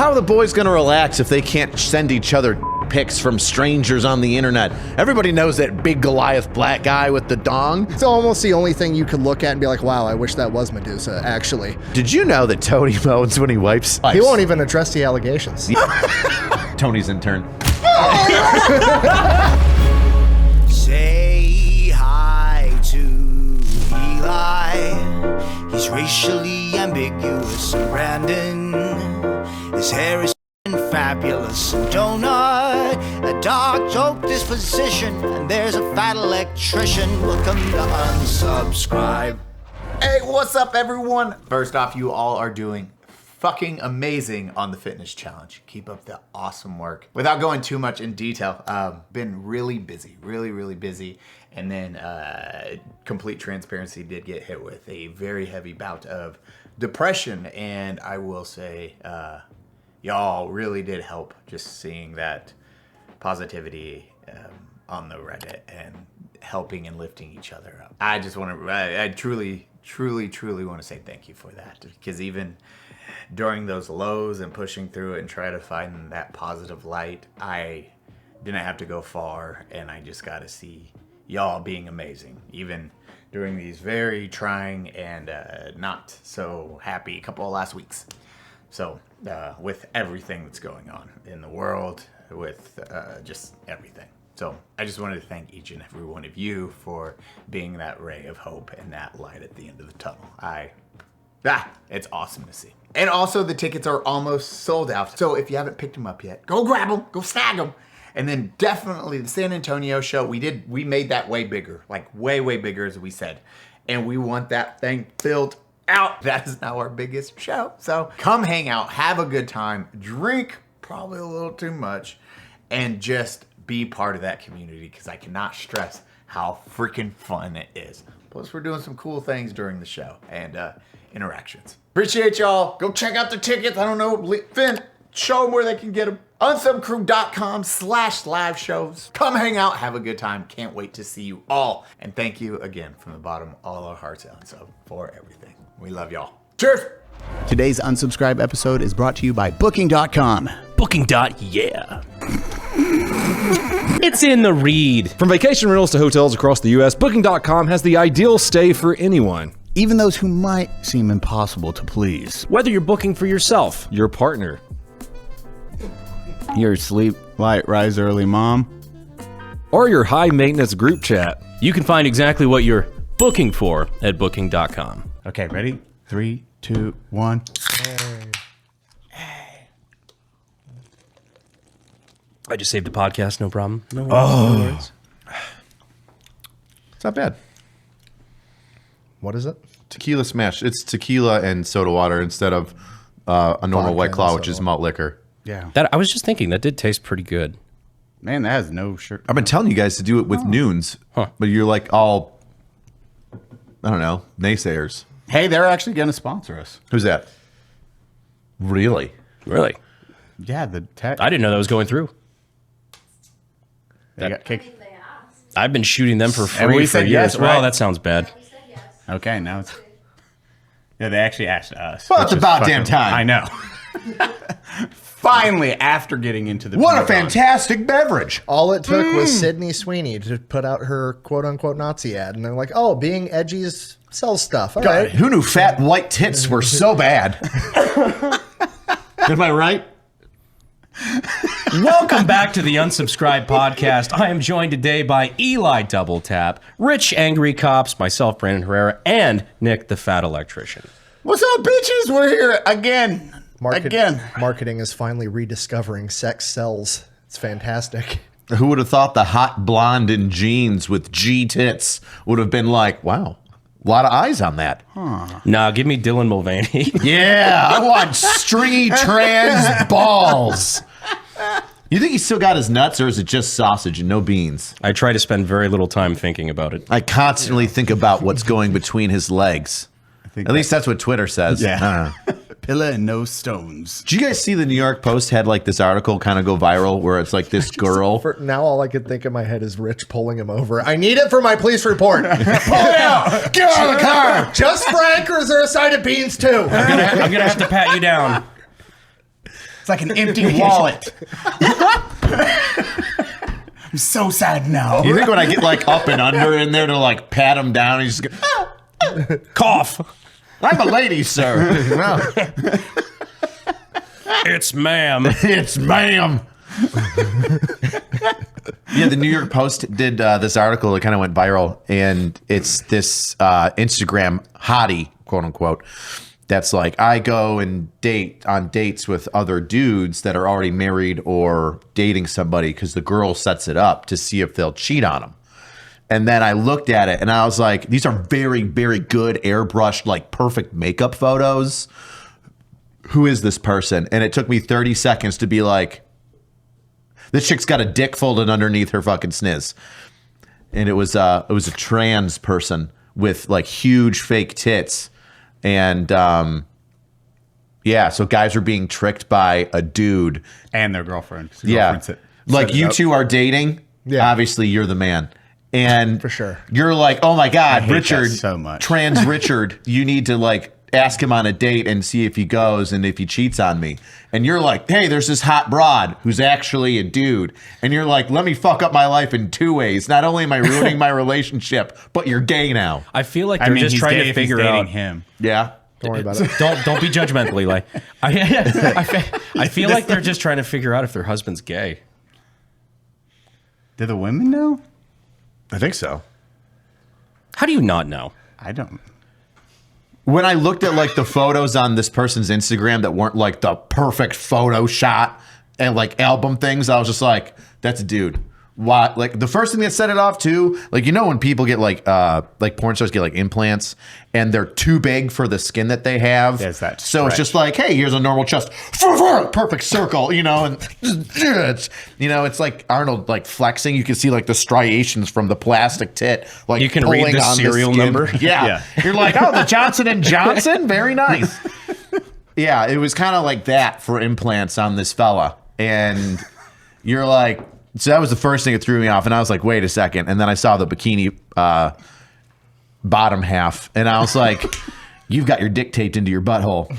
How are the boys going to relax if they can't send each other pics from strangers on the internet? Everybody knows that big Goliath black guy with the dong. It's almost the only thing you could look at and be like, wow, I wish that was Medusa, actually. Did you know that Tony moans when he wipes? He won't even address the allegations. Tony's in turn. Say hi to Eli. He's racially ambiguous, and Brandon, his hair is fabulous, and Donut, a dark joke disposition, and there's a fat electrician. Welcome to Unsubscribe. Hey, what's up, everyone? First off, you all are doing fucking amazing on the fitness challenge. Keep up the awesome work. Without going too much in detail, been really busy, really busy. And then complete transparency, did get hit with a very heavy bout of depression. And I will say, y'all really did help just seeing that positivity on the Reddit and helping and lifting each other up. I just want to, I truly want to say thank you for that, because even during those lows and pushing through it and try to find that positive light, I didn't have to go far, and I just got to see y'all being amazing, even during these very trying and not so happy couple of last weeks. So with everything that's going on in the world, with just everything. So I just wanted to thank each and every one of you for being that ray of hope and that light at the end of the tunnel. It's awesome to see. And also the tickets are almost sold out. So if you haven't picked them up yet, go grab them, go snag them. And then definitely the San Antonio show, we made that way bigger, like way bigger as we said. And we want that thing filled out. That is now our biggest show. So come hang out, have a good time, drink probably a little too much, and just be part of that community, because I cannot stress how freaking fun it is. Plus we're doing some cool things during the show and interactions. Appreciate y'all. Go check out the tickets. I don't know, Finn, show them where they can get them. unsubcrew.com/live shows. Come hang out, have a good time. Can't wait to see you all. And thank you again from the bottom of all our hearts at Unsub for everything. We love y'all. Cheers. Today's Unsubscribe episode is brought to you by Booking.com. Booking.yeah. It's in the read. From vacation rentals to hotels across the U.S., Booking.com has the ideal stay for anyone. Even those who might seem impossible to please. Whether you're booking for yourself, Your partner. Your sleep light, rise early mom. Or your high-maintenance group chat. you can find exactly what you're booking for at Booking.com. Okay, ready? 3, 2, 1. I just saved the podcast, no problem. No worries. It's not bad. What is it? Tequila smash. It's tequila and soda water instead of a normal White Claw, which is malt liquor. Yeah. That I was just thinking, that did taste pretty good. Man, that has no sugar. I've been telling you guys to do it with noons, but you're like all, I don't know, naysayers. Hey, they're actually going to sponsor us. Who's that? Really? Really? Yeah, the tech. I didn't know that was going through. They got kicked. I've been shooting them for And free we for said years. yes, Well, right? that sounds bad. Okay, now it's. Yeah, they actually asked us. Well, it's which is about damn time. I know. Finally, after getting into the. What a Pentagon. fantastic beverage. All it took was Sydney Sweeney to put out her quote-unquote Nazi ad, and they're like, oh, being edgy sells stuff. All right. Who knew fat white tits were so bad? Am I right? Welcome back to the Unsubscribed podcast. I am joined today by Eli Doubletap, Rich Angry Cops, myself, Brandon Herrera, and Nick the Fat Electrician. What's up, bitches? We're here again. Marketing is finally rediscovering sex sells. It's fantastic. Who would have thought the hot blonde in jeans with G tits would have been like, wow, a lot of eyes on that. Nah, give me Dylan Mulvaney. Yeah, I want stringy trans balls. You think he's still got his nuts, or is it just sausage and no beans? I try to spend very little time thinking about it. I constantly think about what's going between his legs. At least that's what Twitter says. Yeah. Pillar and no stones. Did you guys see the New York Post had like this article kind of go viral where it's like this girl? Now all I could think in my head is Rich pulling him over. I need it for my police report. Pull it out. Get out of the car. Just Frank, or is there a side of beans too? I'm gonna have to pat you down. It's like an empty wallet. I'm so sad now. You think when I get like up and under in there to like pat him down, he's just go, Cough. I'm a lady, sir. It's ma'am. It's ma'am. Yeah, the New York Post did this article that kind of went viral, and it's this Instagram hottie, quote unquote, that's like, I go and date on dates with other dudes that are already married or dating somebody because the girl sets it up to see if they'll cheat on them. And then I looked at it and I was like, these are very, very good airbrushed, like perfect makeup photos. Who is this person? And it took me 30 seconds to be like, this chick's got a dick folded underneath her fucking sniz. And it was a trans person with like huge fake tits. And yeah, so guys are being tricked by a dude. And their girlfriend. Yeah. Like you two are dating. Yeah. Obviously you're the man. And For sure. You're like, oh my God, hate Richard, that so much. trans Richard, you need to like ask him on a date and see if he goes and if he cheats on me. And you're like, hey, there's this hot broad who's actually a dude. And you're like, let me fuck up my life in two ways. Not only am I ruining my relationship, but you're gay now. I feel like they're just he's trying gay to if he's figure dating out. him. Yeah. Don't worry about it. Don't be judgmental, Eli. I feel like they're just trying to figure out if their husband's gay. Do the women know? I think so. How do you not know? I don't. When I looked at like the photos on this person's Instagram that weren't like the perfect photo shot and like album things, I was just like, that's a dude. Why? Like the first thing that set it off too, like, you know, when people get like porn stars get like implants and they're too big for the skin that they have. There's that so it's stretch. just like, hey, here's a normal chest, perfect circle, you know, and you know, it's like Arnold like flexing. You can see like the striations from the plastic tit. Like You can read pulling the on serial skin. number? Yeah. You're like, oh, the Johnson and Johnson, very nice. Yeah, it was kind of like that for implants on this fella, and you're like. So that was the first thing that threw me off, and I was like, wait a second. And then I saw the bikini bottom half, and I was like, you've got your dick taped into your butthole.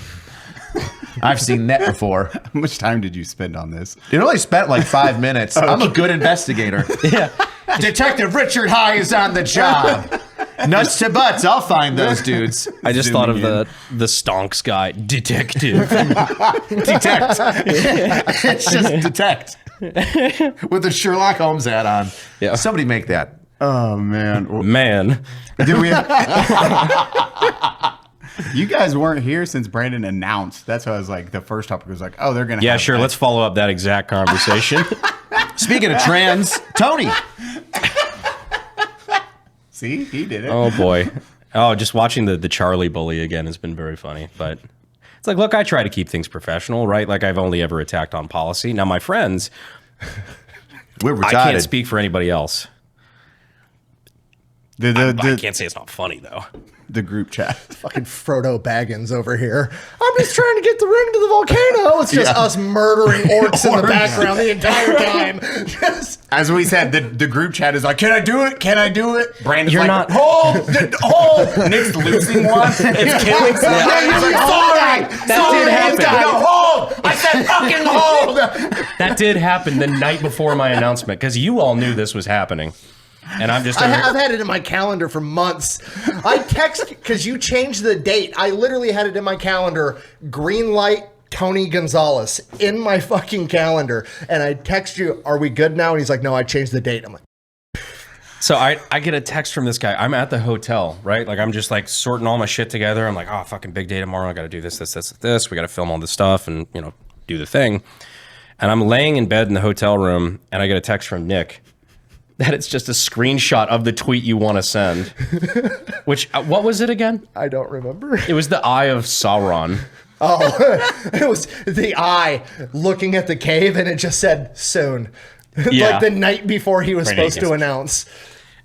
I've seen that before. How much time did you spend on this? It only spent like 5 minutes. I'm a good investigator. Yeah. Detective Richard High is on the job. Nuts to butts, I'll find those dudes. I just thought of the stonks guy, detective. Detect. It's just detect. With the Sherlock Holmes hat on. Yeah. Somebody make that. Oh, man. Man. Did we? You guys weren't here since Brandon announced. That's why I was like, the first topic was like, oh, they're going to Yeah, have sure. that. Let's follow up that exact conversation. Speaking of trans, Tony. See? He did it. Oh, boy. Oh, just watching the Charlie bully again has been very funny. But it's like, look, I try to keep things professional, right? Like I've only ever attacked on policy. Now, my friends, We're retarded. I can't speak for anybody else. I can't say it's not funny, though. The group chat. Fucking Frodo Baggins over here. I'm just trying to get the ring to the volcano. It's just us murdering orcs in the background the entire time. Just, As we said, the group chat is like, can I do it? Can I do it? Brandon's You're like, not- hold. Nick's losing one. It's killing someone. He's like, sorry. That did happen. No, hold. I said fucking hold. That did happen the night before my announcement because you all knew this was happening. And I'm just... I've had it in my calendar for months. I text, because you changed the date. I literally had it in my calendar, green light, Tony Gonzales, in my fucking calendar. And I text you, are we good now? And he's like, no, I changed the date. I'm like... So I get a text from this guy. I'm at the hotel, right? Like I'm just like sorting all my shit together. I'm like, oh, fucking big day tomorrow. I got to do this. We got to film all this stuff and, you know, do the thing. And I'm laying in bed in the hotel room and I get a text from Nick that it's just a screenshot of the tweet you want to send. Which, what was it again? I don't remember. It was the Eye of Sauron. Oh, it was the eye looking at the cave and it just said soon. Yeah. Like the night before he was Brandon supposed to announce.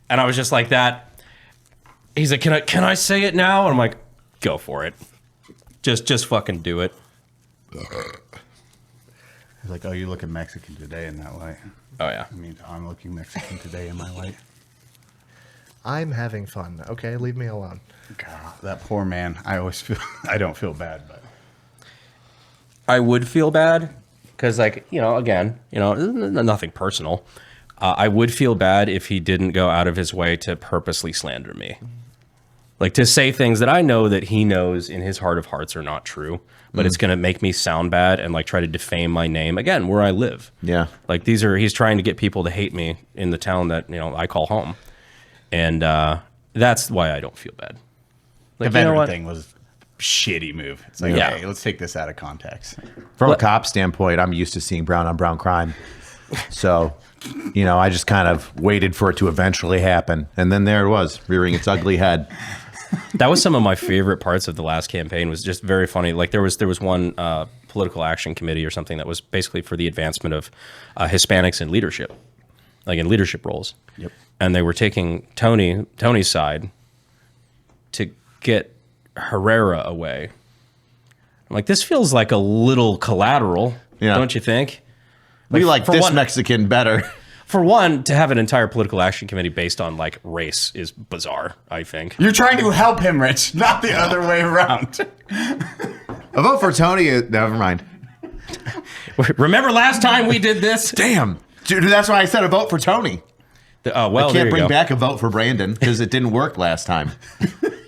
And I was just like that. He's like, can I say it now? And I'm like, go for it. Just fucking do it. He's like, oh, you're looking Mexican today in that light. Oh, yeah. I mean, I'm looking Mexican today in my light. I'm having fun. Okay, leave me alone. God, that poor man. I always feel, I don't feel bad, but. I would feel bad because like, again, nothing personal. I would feel bad if he didn't go out of his way to purposely slander me. Like to say things that I know that he knows in his heart of hearts are not true, but it's going to make me sound bad and like try to defame my name again, where I live. Yeah. Like he's trying to get people to hate me in the town that, I call home. And that's why I don't feel bad. The Like, veteran thing was a shitty move. It's like, Yeah. okay, let's take this out of context. From a cop standpoint, I'm used to seeing brown on brown crime. So, I just kind of waited for it to eventually happen. And then there it was, rearing its ugly head. That was some of my favorite parts of the last campaign. Was just very funny. Like there was one political action committee or something that was basically for the advancement of Hispanics in leadership, like in leadership roles. Yep. And they were taking Tony's side to get Herrera away. I'm like, this feels like a little collateral, don't you think? We like for this one- Mexican better. For one, to have an entire political action committee based on like race is bizarre, I think. You're trying to help him, Rich, not the other way around. A vote for Tony. Never mind. Remember last time we did this? Damn. Dude, that's why I said a vote for Tony. Well, I there can't you bring go. back a vote for Brandon because it didn't work last time.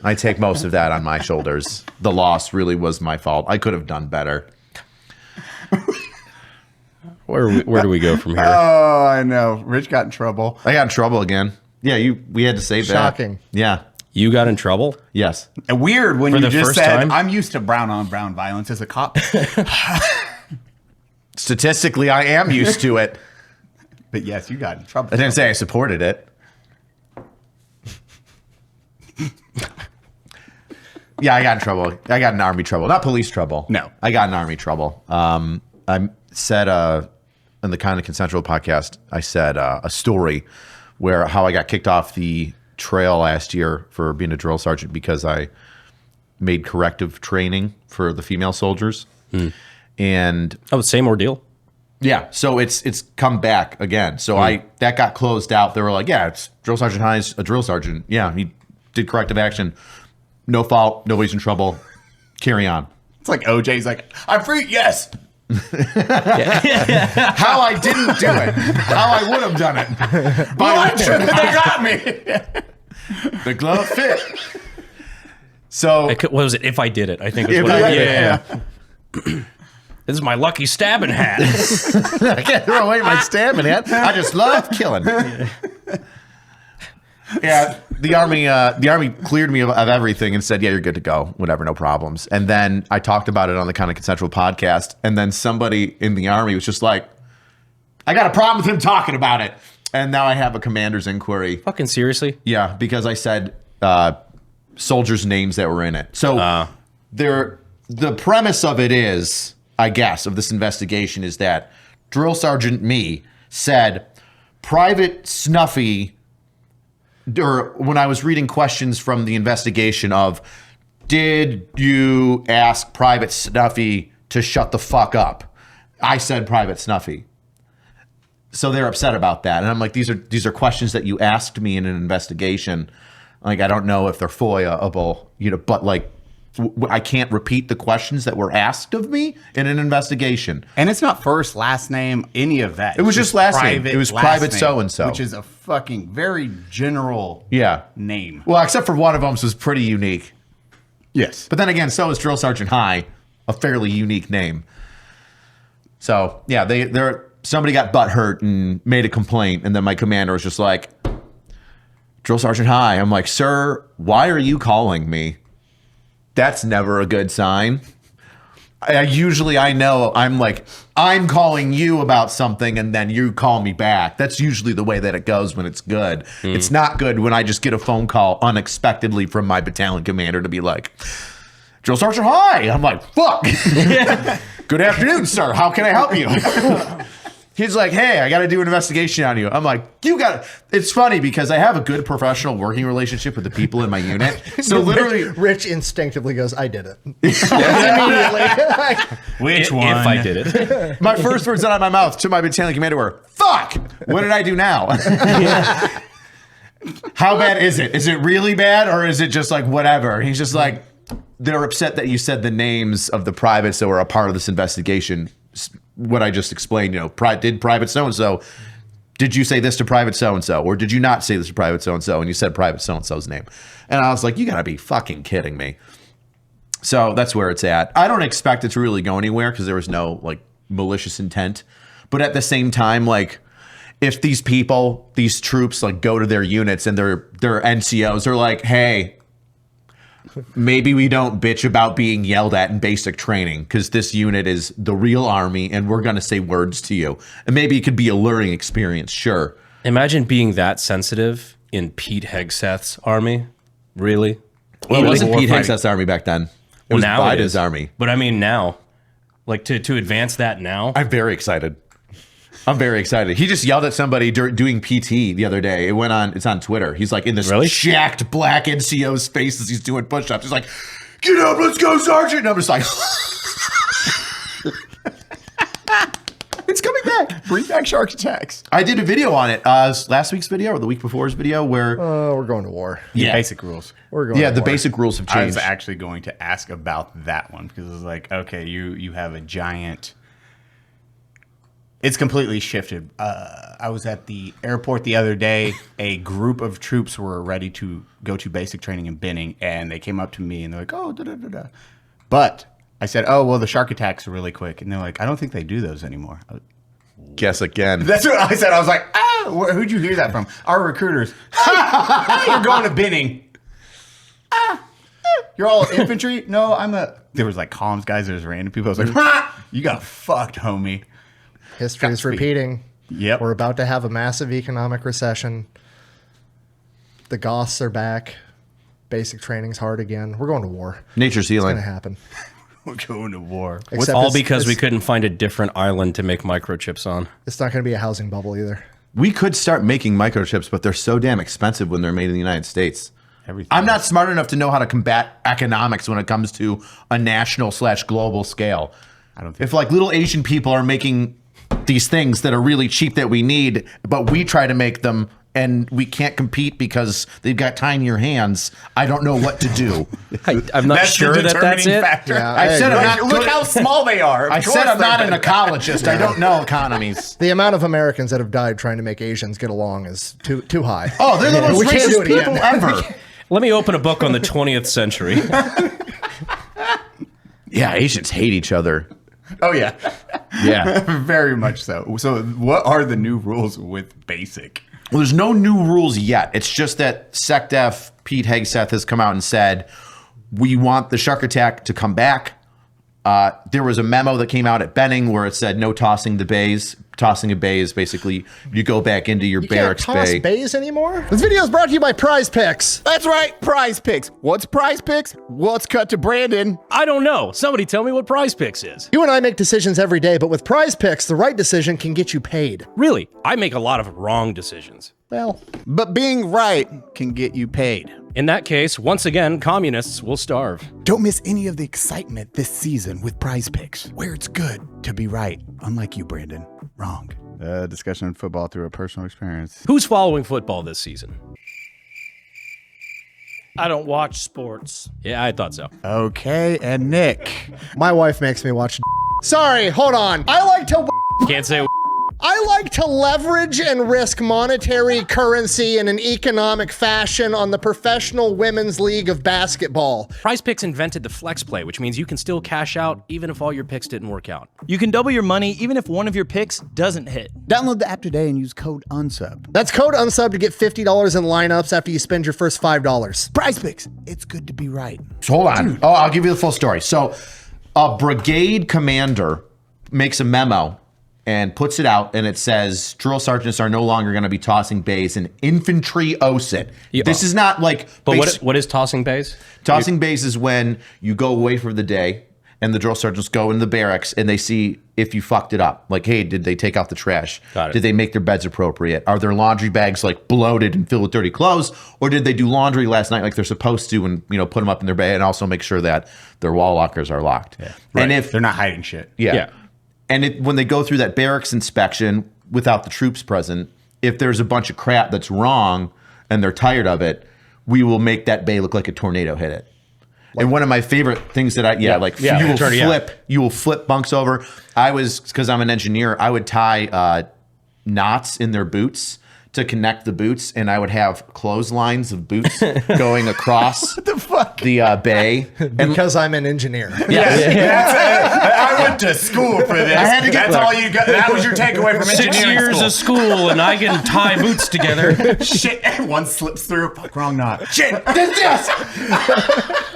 I take most of that on my shoulders. The loss really was my fault. I could have done better. Where do we go from here? Oh, I know. Rich got in trouble. I got in trouble again. Yeah, we had to save that. Shocking. Yeah. You got in trouble? Yes. And weird when For you the just first said, time? I'm used to brown on brown violence as a cop. Statistically, I am used to it. But yes, you got in trouble. I didn't say I supported it. Yeah, I got in trouble. I got in army trouble, not police trouble. No. I got in army trouble. I said in the Kind of Consensual podcast, I said a story where how I got kicked off the trail last year for being a drill sergeant because I made corrective training for the female soldiers. And Oh, same ordeal. yeah, so it's come back again. So that got closed out. They were like, yeah, it's Drill Sergeant Hines, a drill sergeant. Yeah, he did corrective action. No fault, nobody's in trouble. Carry on. It's like OJ's like, I'm free. Yes. How I didn't do it. How I would have done it. But they got me. The glove fit. So What was it? If I did it, I think was If what I I did did. it, This is my lucky stabbing hat. I can't throw away my stabbing hat. I just love killing. Yeah, the army cleared me of everything and said, yeah, you're good to go. Whatever, no problems. And then I talked about it on the Kind of Consensual podcast. And then somebody in the army was just like, I got a problem with him talking about it. And now I have a commander's inquiry. Fucking seriously? Yeah, because I said soldiers' names that were in it. So the premise of it is, I guess, of this investigation is that Drill Sergeant Me said Private Snuffy, or when I was reading questions from the investigation of, did you ask Private Snuffy to shut the fuck up? I said Private Snuffy. So they're upset about that. And I'm like, these are questions that you asked me in an investigation. Like, I don't know if they're FOIA-able, but like, I can't repeat the questions that were asked of me in an investigation. And it's not first, last name, any of that. It was just last name. It was last private name, so-and-so. Which is a fucking very general name. Well, except for one of them was pretty unique. Yes. But then again, so is Drill Sergeant High, a fairly unique name. So yeah, somebody got butthurt and made a complaint, and then my commander was just like, Drill Sergeant High. I'm like, sir, why are you calling me? That's never a good sign. I know I'm calling you about something and then you call me back. That's usually the way that it goes when it's good. It's not good when I just get a phone call unexpectedly from my battalion commander to be like, Drill Sergeant High. I'm like, fuck. Good afternoon, sir. How can I help you? He's like, hey, I got to do an investigation on you. I'm like, it's funny because I have a good professional working relationship with the people in my unit. So literally, Rich instinctively goes, I did it. Immediately. Which one? If I did it. my first words out of my mouth to my battalion commander were, fuck, what did I do now? How bad is it? Is it really bad or is it just like whatever? And he's just like, they're upset that you said the names of the privates that were a part of this investigation. what I just explained. You know, did private so and so. Did you say this to private so and so, or did you not say this to private so and so? And you said private so and so's name, and I was like, you gotta be fucking kidding me. So that's where it's at. I don't expect it to really go anywhere because there was no like malicious intent. But at the same time, like if these people, these troops like go to their units and their NCOs are like, hey, maybe we don't bitch about being yelled at in basic training because this unit is the real army and we're going to say words to you. And maybe it could be a learning experience. Sure. Imagine being that sensitive in Pete Hegseth's army. Really? Well, it wasn't Pete Warfighting. Hegseth's army back then. It was Now it Biden's is. army. But I mean now, like to advance that now. I'm very excited. I'm very excited. He just yelled at somebody doing PT the other day. It went on. It's on Twitter. He's like in this jacked black NCO's face as he's doing push-ups. He's like, "Get up, let's go, Sergeant." And I'm just like, It's coming back. Bring back shark attacks. I did a video on it. Last week's video or the week before's video where We're going to war. yeah, Basic rules. We're going. yeah, to the war. basic rules have I was changed. actually going to ask about that one because it's like, okay, you have a giant. It's completely shifted. I was at the airport the other day. A group of troops were ready to go to basic training in Benning, and they came up to me and they're like, "Oh, da da da da." But I said, "Oh, well, the shark attacks are really quick," and they're like, "I don't think they do those anymore." Guess again. That's what I said. I was like, who'd you hear that from? Our recruiters. You're going to Benning. You're all infantry? No, there was like comms guys, there was random people. I was like, you got fucked, homie. History is repeating. Yep. We're about to have a massive economic recession. The Goths are back. Basic training's hard again. We're going to war. Nature's It's healing. going to happen. We're going to war. Except All it's- because we it's- couldn't find a different island to make microchips on. It's not going to be a housing bubble either. We could start making microchips, but they're so damn expensive when they're made in the United States. Everything. I'm not smart enough to know how to combat economics when it comes to a national/global scale. I don't think If like little Asian people are making these things that are really cheap that we need, but we try to make them and we can't compete because they've got tinier hands, I don't know what to do. I'm not That's sure the that that's determining it. factor. Yeah, I said I'm not Look good- how small they are. Of I course said I'm they're not an better. ecologist. I don't know economies. The amount of Americans that have died trying to make Asians get along is too high. Oh, they're the most We can't do racist it people again. ever. Let me open a book on the 20th century. Yeah, Asians hate each other. Oh, yeah. Yeah. Very much so. So what are the new rules with basic? Well, there's no new rules yet. It's just that SecDef Pete Hegseth has come out and said, we want the shark attack to come back. There was a memo that came out at Benning where it said no tossing the bays. Tossing a bay is basically you go back into your You can't barracks toss bay. bays anymore? This video is brought to you by Prize Picks. That's right, Prize Picks. What's Prize Picks? Well, let's cut to Brandon. I don't know. Somebody tell me what Prize Picks is. You and I make decisions every day, but with Prize Picks, the right decision can get you paid. Really, I make a lot of wrong decisions. Well, but being right can get you paid. In that case, once again, communists will starve. Don't miss any of the excitement this season with Prize Picks, where it's good to be right, unlike you, Brandon. Wrong. Discussion of football through a personal experience. Who's following football this season? I don't watch sports. Yeah, I thought so. Okay, and Nick. My wife makes me watch. Sorry, hold on. I Can't say. like to leverage and risk monetary currency in an economic fashion on the Professional Women's League of Basketball. Prize Picks invented the flex play, which means you can still cash out even if all your picks didn't work out. You can double your money even if one of your picks doesn't hit. Download the app today and use code UNSUB. That's code UNSUB to get $50 in lineups after you spend your first $5. Prize Picks. It's good to be right. So hold on. Oh, I'll give you the full story. So a brigade commander makes a memo and puts it out, and it says drill sergeants are no longer going to be tossing bays in infantry OSIT. Yeah. This is not like But base- what is tossing bays? tossing bays is when you go away for the day and the drill sergeants go in the barracks and they see if you fucked it up. Like, hey, did they take out the trash? Got it. Did they make their beds appropriate? Are their laundry bags like bloated and filled with dirty clothes? Or did they do laundry last night like they're supposed to and put them up in their bay and also make sure that their wall lockers are locked? Yeah. And if They're not hiding shit. yeah. And when they go through that barracks inspection without the troops present, if there's a bunch of crap that's wrong and they're tired of it, we will make that bay look like a tornado hit it. And one of my favorite things that you will flip bunks over. Because I'm an engineer, I would tie knots in their boots to connect the boots, and I would have clotheslines of boots going across the bay. Because I'm an engineer. I went to school for this. I had to get all you got. That was your takeaway from 6 engineering years school. of school, and I can tie boots together. Shit, one slips through. Fuck, wrong knot. Shit, this.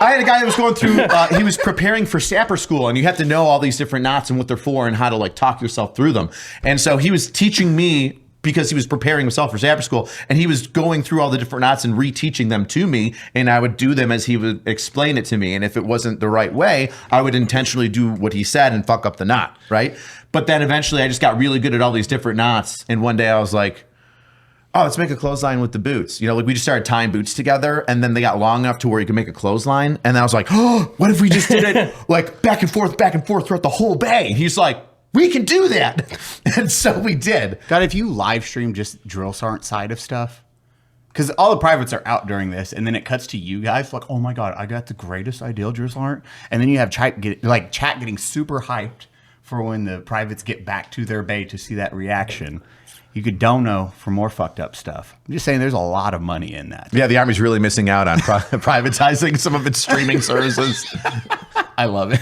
I had a guy that was going through, he was preparing for sapper school, and you have to know all these different knots and what they're for and how to like talk yourself through them. And so he was teaching me, because he was preparing himself for sapper school, and he was going through all the different knots and reteaching them to me, and I would do them as he would explain it to me. And if it wasn't the right way, I would intentionally do what he said and fuck up the knot, right? But then eventually I just got really good at all these different knots, and one day I was like, oh, let's make a clothesline with the boots. You know, like we just started tying boots together, and then they got long enough to where you could make a clothesline. And I was like, oh, what if we just did it like back and forth throughout the whole bay? And he's like, we can do that. And so we did. God, if you live stream just drill sergeant side of stuff, because all the privates are out during this, and then it cuts to you guys like, oh my God, I got the greatest ideal drill sergeant. And then you have chat getting super hyped for when the privates get back to their bay to see that reaction. You could dono for more fucked up stuff. I'm just saying there's a lot of money in that. Yeah, the Army's really missing out on privatizing some of its streaming services. I love it.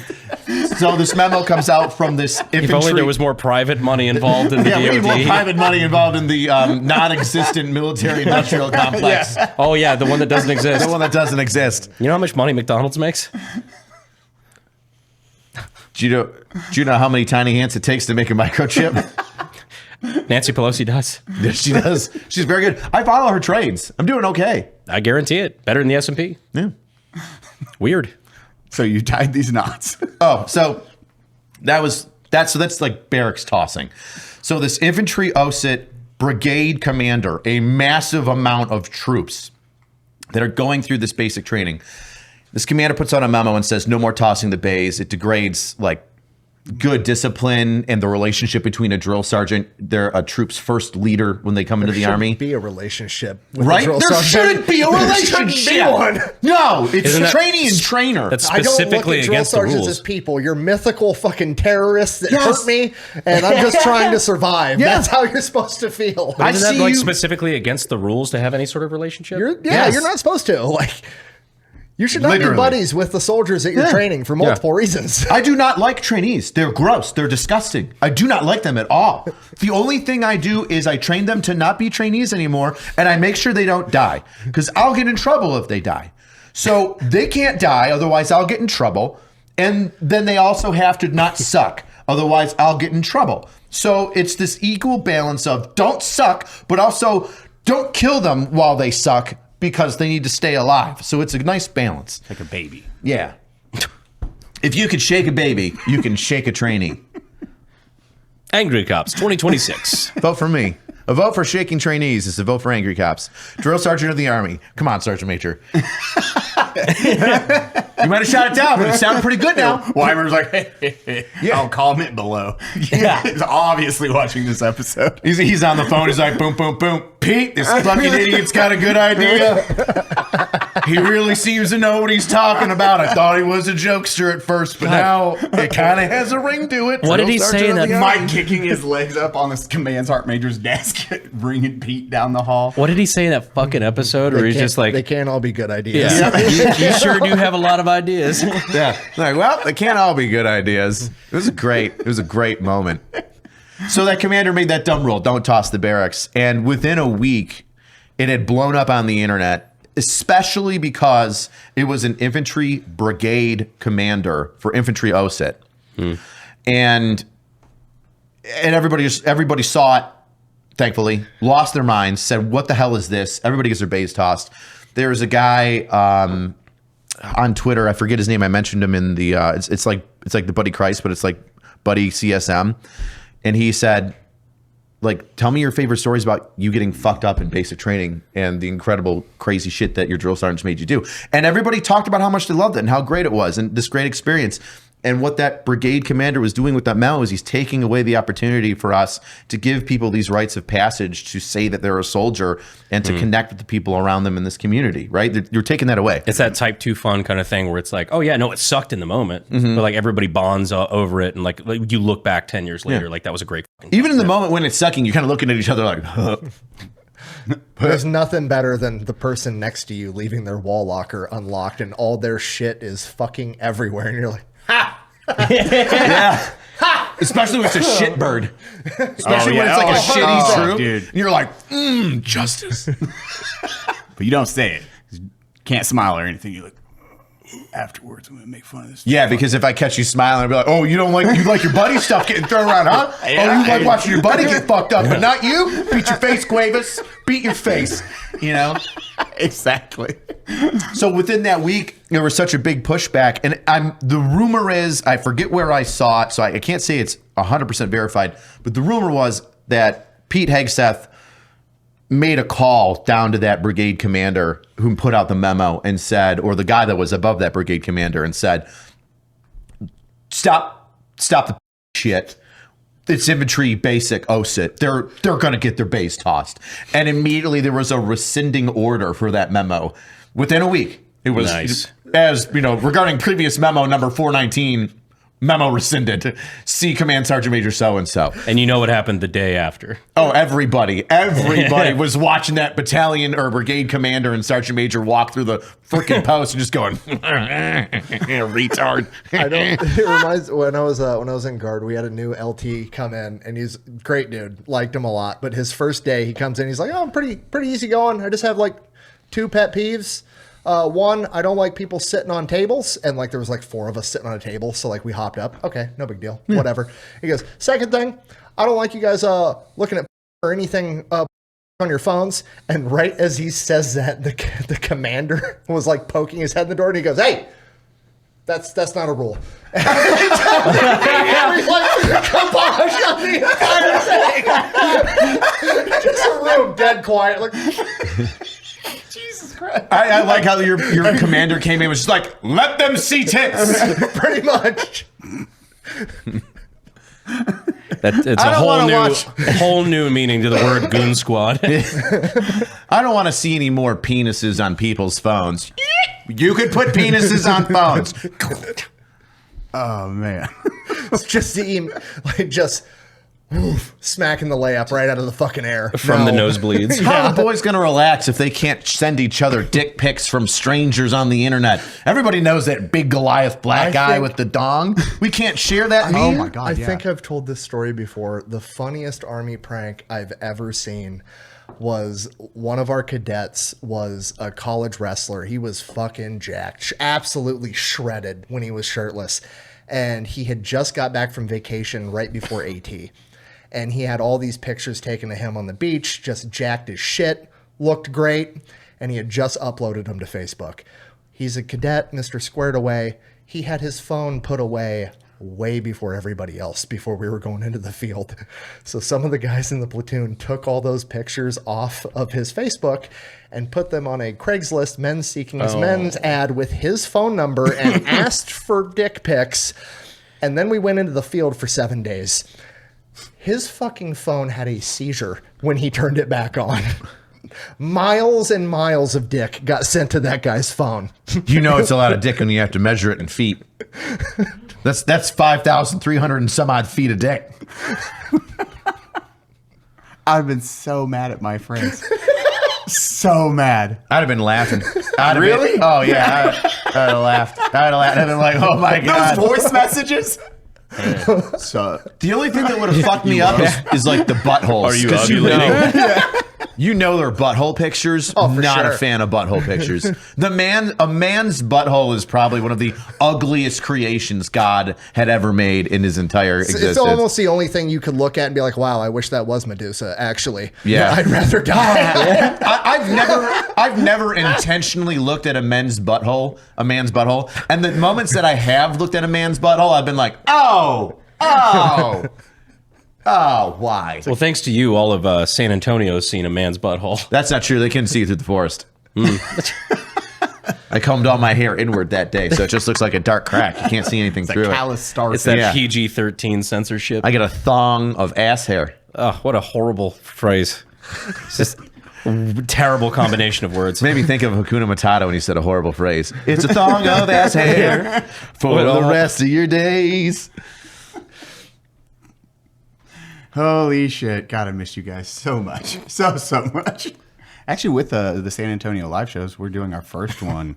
So this memo comes out from this infantry. If only there was more private money involved in the DoD. We need more private money involved in the non-existent military-industrial complex. Yeah. Oh, yeah, the one that doesn't exist. The one that doesn't exist. You know how much money McDonald's makes? Do you know how many tiny hands it takes to make a microchip? Nancy Pelosi does. Yes, she does. She's very good. I follow her trades. I'm doing okay. I guarantee it. Better than the S&P. Yeah. Weird. So you tied these knots. Oh, so that's like barracks tossing. So this infantry OSIT brigade commander, a massive amount of troops that are going through this basic training. This commander puts out a memo and says, no more tossing the bays. It degrades like good discipline and the relationship between a drill sergeant, they're a troop's first leader when they come into the Army. Be a relationship with right? the drill There sergeant. shouldn't be a relationship. Be one. No, it's Isn't that trainee and trainer. That's I don't look specifically at drill against the sergeants rules. as people. You're mythical fucking terrorists that Yes. hurt me, and I'm just trying to survive. Yeah. That's how you're supposed to feel. I Isn't that see like you- specifically against the rules to have any sort of relationship? Yes. You're not supposed to. Like, you should not Literally. be buddies with the soldiers that you're training for multiple reasons. I do not like trainees. They're gross. They're disgusting. I do not like them at all. The only thing I do is I train them to not be trainees anymore, and I make sure they don't die, because I'll get in trouble if they die. So they can't die, otherwise I'll get in trouble. And then they also have to not suck, otherwise I'll get in trouble. So it's this equal balance of don't suck, but also don't kill them while they suck, because they need to stay alive. So it's a nice balance. Like a baby. Yeah. If you could shake a baby, you can shake a trainee. Angry Cops 2026. Vote for me. A vote for shaking trainees is a vote for angry cops. Drill sergeant of the Army. Come on, Sergeant Major. You might have shot it down, but it sounded pretty good now. Weimer's like, hey. I'll comment below. Yeah. He's obviously watching this episode. He's on the phone. He's like, boom, boom, boom. Pete, this fucking idiot's got a good idea. He really seems to know what he's talking about. I thought he was a jokester at first, but now it kind of has a ring to it. What did he Drill say sergeant in of that the Army. Mike kicking his legs up on this command sergeant major's desk, bringing Pete down the hall. What did he say in that fucking episode where he's just like, they can't all be good ideas. yeah, you sure do have a lot of ideas. Yeah. Like, well, they can't all be good ideas. It was a great moment. So that commander made that dumb rule, don't toss the barracks. And within a week, it had blown up on the internet, especially because it was an infantry brigade commander for infantry OSIT. And everybody saw it, thankfully, lost their minds, said, what the hell is this? Everybody gets their bays tossed. There was a guy on Twitter, I forget his name. I mentioned him in the it's like the Buddy Christ, but it's like Buddy CSM. And he said, like, tell me your favorite stories about you getting fucked up in basic training and the incredible crazy shit that your drill sergeants made you do. And everybody talked about how much they loved it and how great it was and this great experience. And what that brigade commander was doing with that memo is he's taking away the opportunity for us to give people these rites of passage to say that they're a soldier and to connect with the people around them in this community, right? You're taking that away. It's that type 2 fun kind of thing where it's like, oh yeah, no, it sucked in the moment, but like everybody bonds over it, and like you look back 10 years later, like that was a great fucking Even in the moment when it's sucking, you're kind of looking at each other like, There's nothing better than the person next to you leaving their wall locker unlocked and all their shit is fucking everywhere. And you're like, ha! yeah. Especially when it's a shit bird. Especially when it's like a shitty troop. Dude. And you're like, justice. But you don't say it. You can't smile or anything. You're like, afterwards, I'm going to make fun of this. Yeah, because if I catch you smiling, I'd be like, oh, you like your buddy stuff getting thrown around, huh? Yeah. Oh, you like watching your buddy get fucked up, but not you? Beat your face, Cuevas. Beat your face. You know? Exactly. So within that week, there was such a big pushback. And the rumor is, I forget where I saw it, so I can't say it's 100% verified, but the rumor was that Pete Hegseth made a call down to that brigade commander who put out the memo and said, or the guy that was above that brigade commander and said, stop the shit. It's infantry basic OSIT. They're going to get their base tossed. And immediately there was a rescinding order for that memo within a week. It was nice. As you know, regarding previous memo number 419, memo rescinded. See Command Sergeant Major so-and-so. And you know what happened the day after. Oh, everybody was watching that battalion or brigade commander and sergeant major walk through the freaking post and just going, retard. It reminds when I was in guard, we had a new LT come in, and he's a great dude, liked him a lot. But his first day, he comes in, he's like, "Oh, I'm pretty easy going. I just have like 2 pet peeves. One, I don't like people sitting on tables," and like there was like 4 of us sitting on a table, so like we hopped up. Okay, no big deal, whatever. He goes, "Second thing, I don't like you guys looking at or anything on your phones." And right as he says that, the commander was like poking his head in the door, and he goes, "Hey, that's not a rule." And every like kibosh on the entire thing. Just a room dead quiet, like. Jesus Christ. I like how your commander came in and was just like, let them see tits. Pretty much. It's a whole new meaning to the word goon squad. I don't want to see any more penises on people's phones. You could put penises on phones. Oh, man. Just smacking the layup right out of the fucking air. From the nosebleeds. How are the boys going to relax if they can't send each other dick pics from strangers on the internet? Everybody knows that big Goliath black guy with the dong. We can't share that meme. Oh, my God, I think I've told this story before. The funniest Army prank I've ever seen was one of our cadets was a college wrestler. He was fucking jacked, absolutely shredded when he was shirtless. And he had just got back from vacation right before AT. And he had all these pictures taken of him on the beach, just jacked as shit, looked great, and he had just uploaded them to Facebook. He's a cadet, Mr. Squared Away. He had his phone put away way before everybody else, before we were going into the field. So some of the guys in the platoon took all those pictures off of his Facebook and put them on a Craigslist men's seeking men's ad with his phone number and asked for dick pics. And then we went into the field for 7 days. His fucking phone had a seizure when he turned it back on. Miles and miles of dick got sent to that guy's phone. You know it's a lot of dick when you have to measure it in feet. That's 5,300 and some odd feet of dick. I've been so mad at my friends. So mad. I'd have been laughing. Really? Oh, yeah. I'd have laughed. I'd have been like, oh, my God. Those voice messages? So the only thing that would have fucked me up is like the buttholes. Are you 'Cause ovulating? You know they're butthole pictures. Oh, for Not sure. a fan of butthole pictures. A man's butthole is probably one of the ugliest creations God had ever made in his entire existence. It's almost the only thing you could look at and be like, wow, I wish that was Medusa, actually. Yeah. I'd rather die. I've never intentionally looked at a man's butthole, and the moments that I have looked at a man's butthole, I've been like, oh, why? Well, thanks to you, all of San Antonio's seen a man's butthole. That's not true. They couldn't see it through the forest. I I combed all my hair inward that day, so it just looks like a dark crack. You can't see anything It's through a it. callous star. It's that Yeah. PG-13 censorship. I get a thong of ass hair. Oh, what a horrible phrase. It's just a terrible combination of words. Made me think of Hakuna Matata when he said a horrible phrase. It's a thong of ass hair for the rest of your days. Holy shit. God, I missed you guys so much. So much. Actually, with the San Antonio live shows, we're doing our first one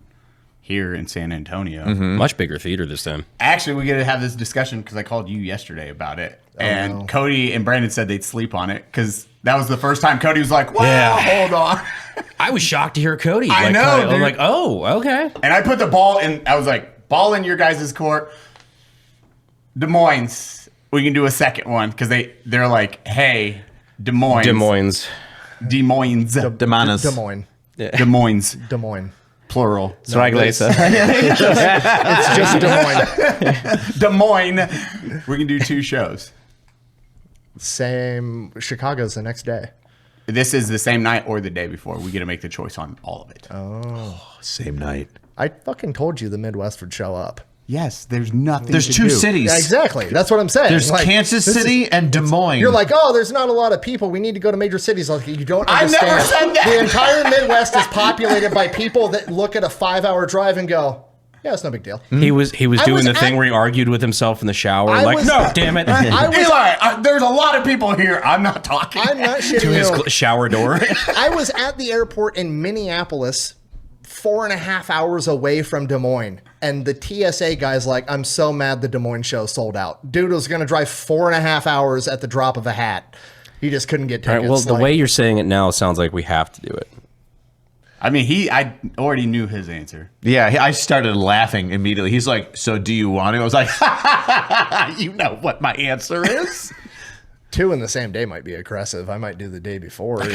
here in San Antonio. Much bigger theater this time. Actually, we get to have this discussion because I called you yesterday about it. And Cody and Brandon said they'd sleep on it because that was the first time Cody was like, wow, hold on. I was shocked to hear Cody. I know, I'm dude. like, oh, okay. And I put the ball in. I was like, ball in your guys' court. Des Moines. We can do a second one because they're like, hey, Des Moines. Des Moines. Des Moines. Des Moines. Des Moines. Des Moines. Des Moines. Plural. Straglesa. It's just Des Moines. Des Moines. We can do 2 shows. Same. Chicago's the next day. This is the same night or the day before. We get to make the choice on all of it. Same night. I fucking told you the Midwest would show up. Yes, there's nothing. There's to 2 do. cities. Yeah, exactly. That's what I'm saying. There's Like, Kansas this is- City and Des Moines. You're like, oh, there's not a lot of people. We need to go to major cities. Like, you don't I understand. never said that. The entire Midwest is populated by people that look at a 5-hour drive and go, yeah, it's no big deal. He was I doing was the thing at- where he argued with himself in the shower. I Like, was- no, damn it. I was, Eli, there's a lot of people here. I'm not talking. I'm not shitting to his you. shower door. I was at the airport in Minneapolis, 4.5 hours away from Des Moines. And the TSA guy's like, I'm so mad the Des Moines show sold out. Dude was going to drive 4.5 hours at the drop of a hat. He just couldn't get All tickets. right, well, the Like, way you're saying it now sounds like we have to do it. I mean, I already knew his answer. Yeah, I started laughing immediately. He's like, so do you want to? I was like, you know what my answer is? 2 in the same day might be aggressive. I might do the day before. I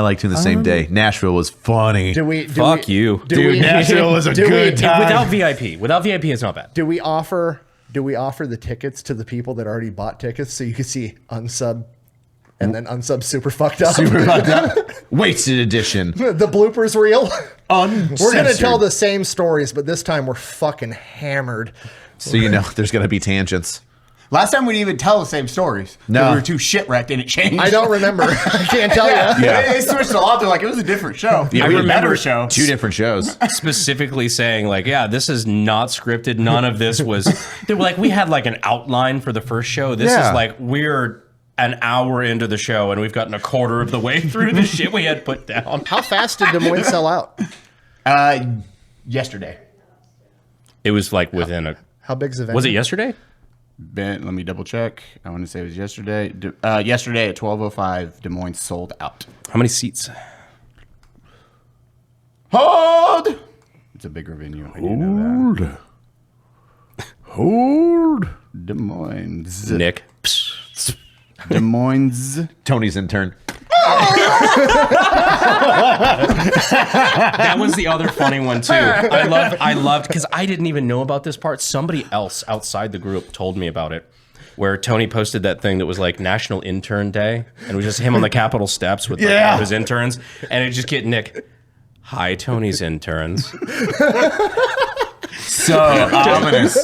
like 2 in the same day. Nashville was funny. Fuck you. Dude, Nashville was a good time. Without VIP, it's not bad. Do we offer the tickets to the people that already bought tickets so you could see Unsub and then Unsub super fucked up? Super fucked up. Wasted edition. The bloopers reel. Uncensored. We're gonna tell the same stories, but this time we're fucking hammered. So you know there's going to be tangents. Last time we didn't even tell the same stories. No. We were too shit-wrecked and it changed. I don't remember. I can't tell you. Yeah. It switched a lot. They're like, it was a different show. Yeah, I we remember remember show. 2 different shows. Specifically saying, like, yeah, this is not scripted. None of this was. They were like, we had like an outline for the first show. This Yeah. is like, we're an hour into the show and we've gotten a quarter of the way through the shit we had put down. How fast did Des Moines sell out? Yesterday. It was like within a. How big's the venue? Was it yesterday? Ben, let me double check. I want to say it was yesterday. Yesterday at 12:05, Des Moines sold out. How many seats? Hold! It's a bigger venue. I do know that. Hold. Des Moines. Nick. Des Moines. Tony's intern. That was the other funny one too. I loved because I didn't even know about this part. Somebody else outside the group told me about it. Where Tony posted that thing that was like National Intern Day, and it was just him on the Capitol steps with like, all of his interns, and it just get Nick. Hi, Tony's interns. So ominous.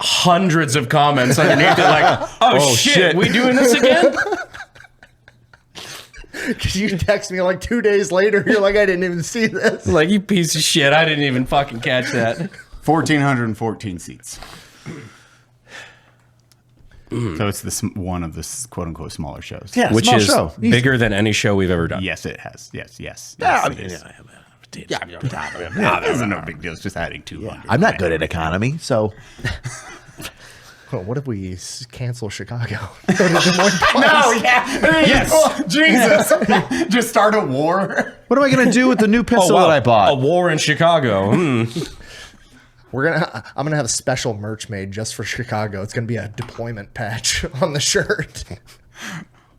Hundreds of comments underneath it, like, "Oh, shit, we doing this again?" Because you text me like 2 days later. You're like, I didn't even see this. Like, you piece of shit, I didn't even fucking catch that. 1,414 seats. So it's one of the quote unquote smaller shows. Yeah, Which small is show. bigger than any show we've ever done. Yes, it has. Yes. It's no big deal. It's just adding 200. I'm not good at economy, so Oh, what if we cancel Chicago? Go to Des Moines. No, yeah. Yes. Jesus. Just start a war. what am I gonna do with the new pistol that I bought? A war in Chicago. I'm gonna have a special merch made just for Chicago. It's gonna be a deployment patch on the shirt.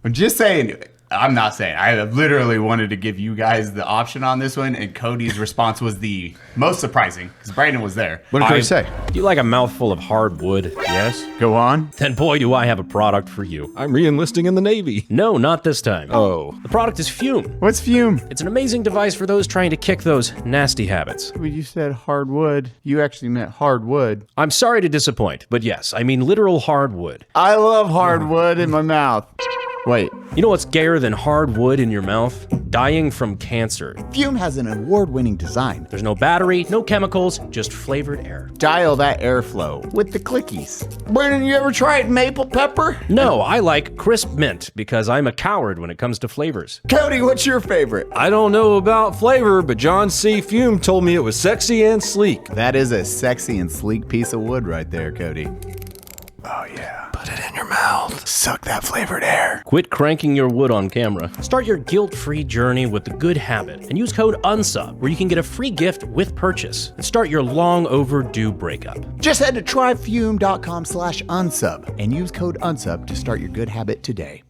I'm just saying, I'm not saying. I literally wanted to give you guys the option on this one, and Cody's response was the most surprising because Brandon was there. What did Cody say? Do you like a mouthful of hard wood? Yes, go on. Then boy, do I have a product for you. I'm re-enlisting in the Navy. No, not this time. Oh. The product is Fume. What's Fume? It's an amazing device for those trying to kick those nasty habits. When you said hardwood, you actually meant hardwood. I'm sorry to disappoint, but yes, I mean literal hardwood. I love hardwood in my mouth. Wait. You know what's gayer than hard wood in your mouth? Dying from cancer. Fume has an award-winning design. There's no battery, no chemicals, just flavored air. Dial that airflow with the clickies. Brandon, you ever tried maple pepper? No, I like crisp mint because I'm a coward when it comes to flavors. Cody, what's your favorite? I don't know about flavor, but John C. Fume told me it was sexy and sleek. That is a sexy and sleek piece of wood right there, Cody. Oh yeah. Put it in your mouth. Suck that flavored air. Quit cranking your wood on camera. Start your guilt-free journey with the good habit and use code UNSUB where you can get a free gift with purchase and start your long overdue breakup. Just head to tryfume.com/unsub and use code UNSUB to start your good habit today.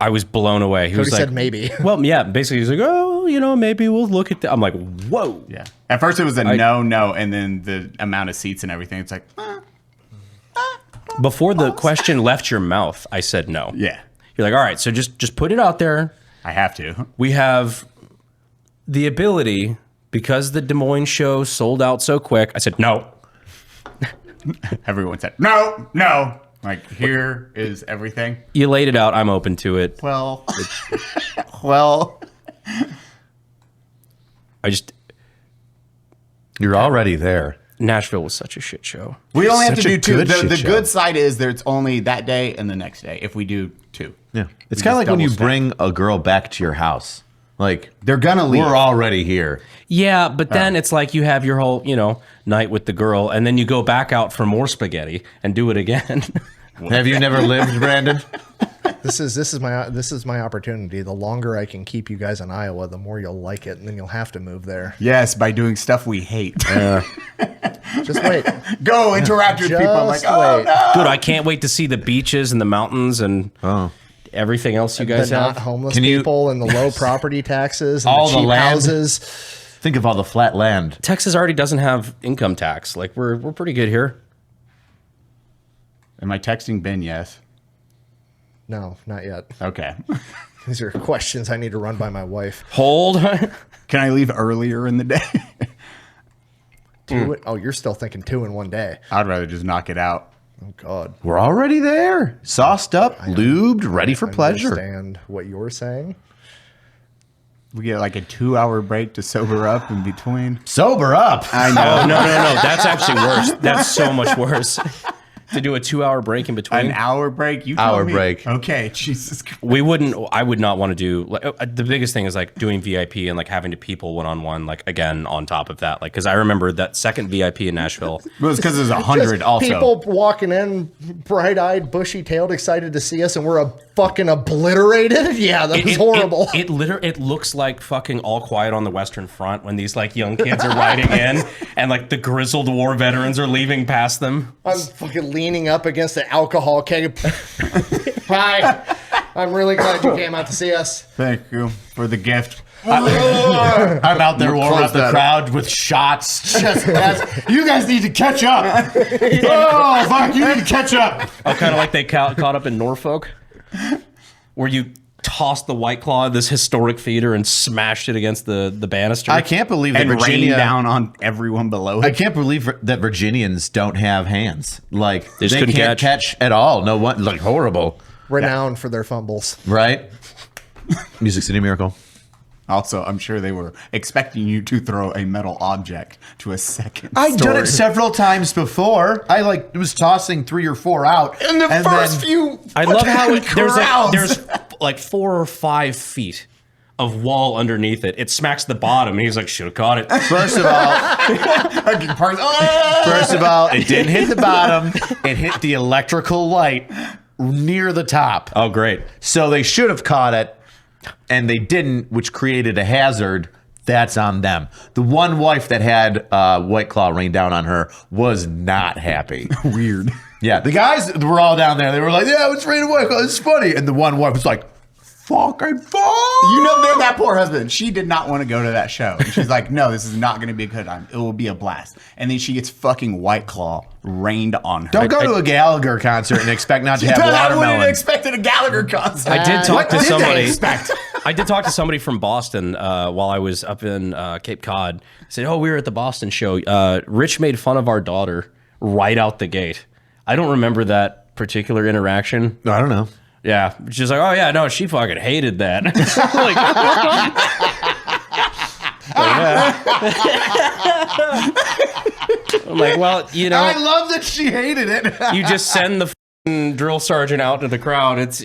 I was blown away. He Cody was like, said maybe. well, yeah, basically he's like, oh, you know, maybe we'll look at that. I'm like, whoa. Yeah. At first it was a no, and then the amount of seats and everything, it's like, Before the question left your mouth, I said no. yeah, You're like, all right, so just put it out there. I have to. We have the ability, because the Des Moines show sold out so quick. I said, no. Everyone said, no. Like, here is everything. You laid it out. I'm open to it. Well, You're already there. Nashville was such a shit show. we only have to Such a do two. good The shit show. good side is there's only that day and the next day if we do two. Yeah. It's We kind of just like when you double stack. bring a girl back to your house. Like, They're gonna leave. we're already here. Yeah, but then it's like you have your whole, night with the girl, and then you go back out for more spaghetti and do it again. Have you never lived, Brandon? This is my opportunity. The longer I can keep you guys in Iowa, the more you'll like it, and then you'll have to move there. Yes, by doing stuff we hate. Just wait. Go interact with people. I'm like, Just oh wait. no. Dude, I can't wait to see the beaches and the mountains and everything else you guys The not have. homeless Can you- people and the low property taxes and All the the cheap land. houses. Think of all the flat land. Texas already doesn't have income tax. Like we're pretty good here. Am I texting Ben? Yes. No, not yet. Okay. These are questions I need to run by my wife. Hold. Can I leave earlier in the day? Oh, you're still thinking 2 in one day. I'd rather just knock it out. Oh, God. We're already there. Sauced up, lubed, ready for pleasure. Understand what you're saying. We get like a 2-hour break to sober up in between. Sober up. I Oh, know. no. That's actually worse. That's so much worse. To do a 2-hour break in between. An hour break? You told Hour me. break. Okay, Jesus Christ. I would not want to do the biggest thing is like doing VIP and like having to people one-on-one, like again, on top of that. Like, cause I remember that second VIP in Nashville. It was because there's 100 Just also. people walking in, bright-eyed, bushy-tailed, excited to see us, and we're fucking obliterated. Yeah, that was horrible. It looks like fucking All Quiet on the Western Front when these like young kids are riding in and like the grizzled war veterans are leaving past them. I'm fucking leaning up against the alcohol keg. Hi. I'm really glad you came out to see us. Thank you for the gift. I'm out there warming up the that crowd with shots. You guys need to catch up. Oh, fuck, you need to catch up. Oh, kind of like they caught up in Norfolk, where you tossed the White Claw at this historic theater and smashed it against the banister. I can't believe that And rain Virginia. down on everyone below I it. can't believe that Virginians don't have hands. Like They just couldn't can't catch. catch at all. No one. Like horrible, Renowned for their fumbles. right? Music City Miracle. Also, I'm sure they were expecting you to throw a metal object to a second I've done story. it several times before. I was tossing 3 or 4 out. In the first few I love how crowds. there's like 4 or 5 feet of wall underneath it. It smacks the bottom, and he's like, should have caught it. First of all, it didn't hit the bottom. It hit the electrical light near the top. Oh, great. So they should have caught it, and they didn't, which created a hazard. That's on them. The one wife that had White Claw rain down on her was not happy. Weird. Yeah, the guys were all down there. They were like, yeah, it's raining White Claw. It's funny. And the one wife was like, fucking fun. You know, they're that poor husband. She did not want to go to that show. And she's like, no, this is not going to be a good time. It will be a blast. And then she gets fucking White Claw rained on her. Don't go to a Gallagher concert and expect not to have I wouldn't watermelon. expect at a Gallagher concert. I did talk to What did they somebody. expect? I did talk to somebody from Boston while I was up in Cape Cod. He said, "Oh, we were at the Boston show. Rich made fun of our daughter right out the gate." I don't remember that particular interaction. No, I don't know. Yeah, she's like, "Oh yeah, no, she fucking hated that." I'm like, well, you know, I love that she hated it. you just send the f***ing drill sergeant out to the crowd. It's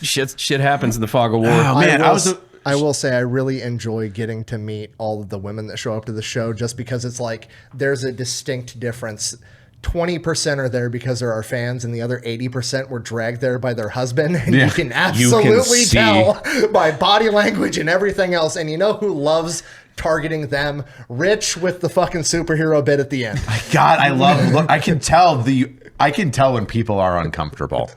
shit happens in the fog of war. Oh, man, I will say I really enjoy getting to meet all of the women that show up to the show just because it's like there's a distinct difference. 20% are there because they're our fans, and the other 80% were dragged there by their husband. And you can absolutely see. tell by body language and everything else. And you know who loves targeting them? Rich with the fucking superhero bit at the end. God, I love. Look, I can tell when people are uncomfortable,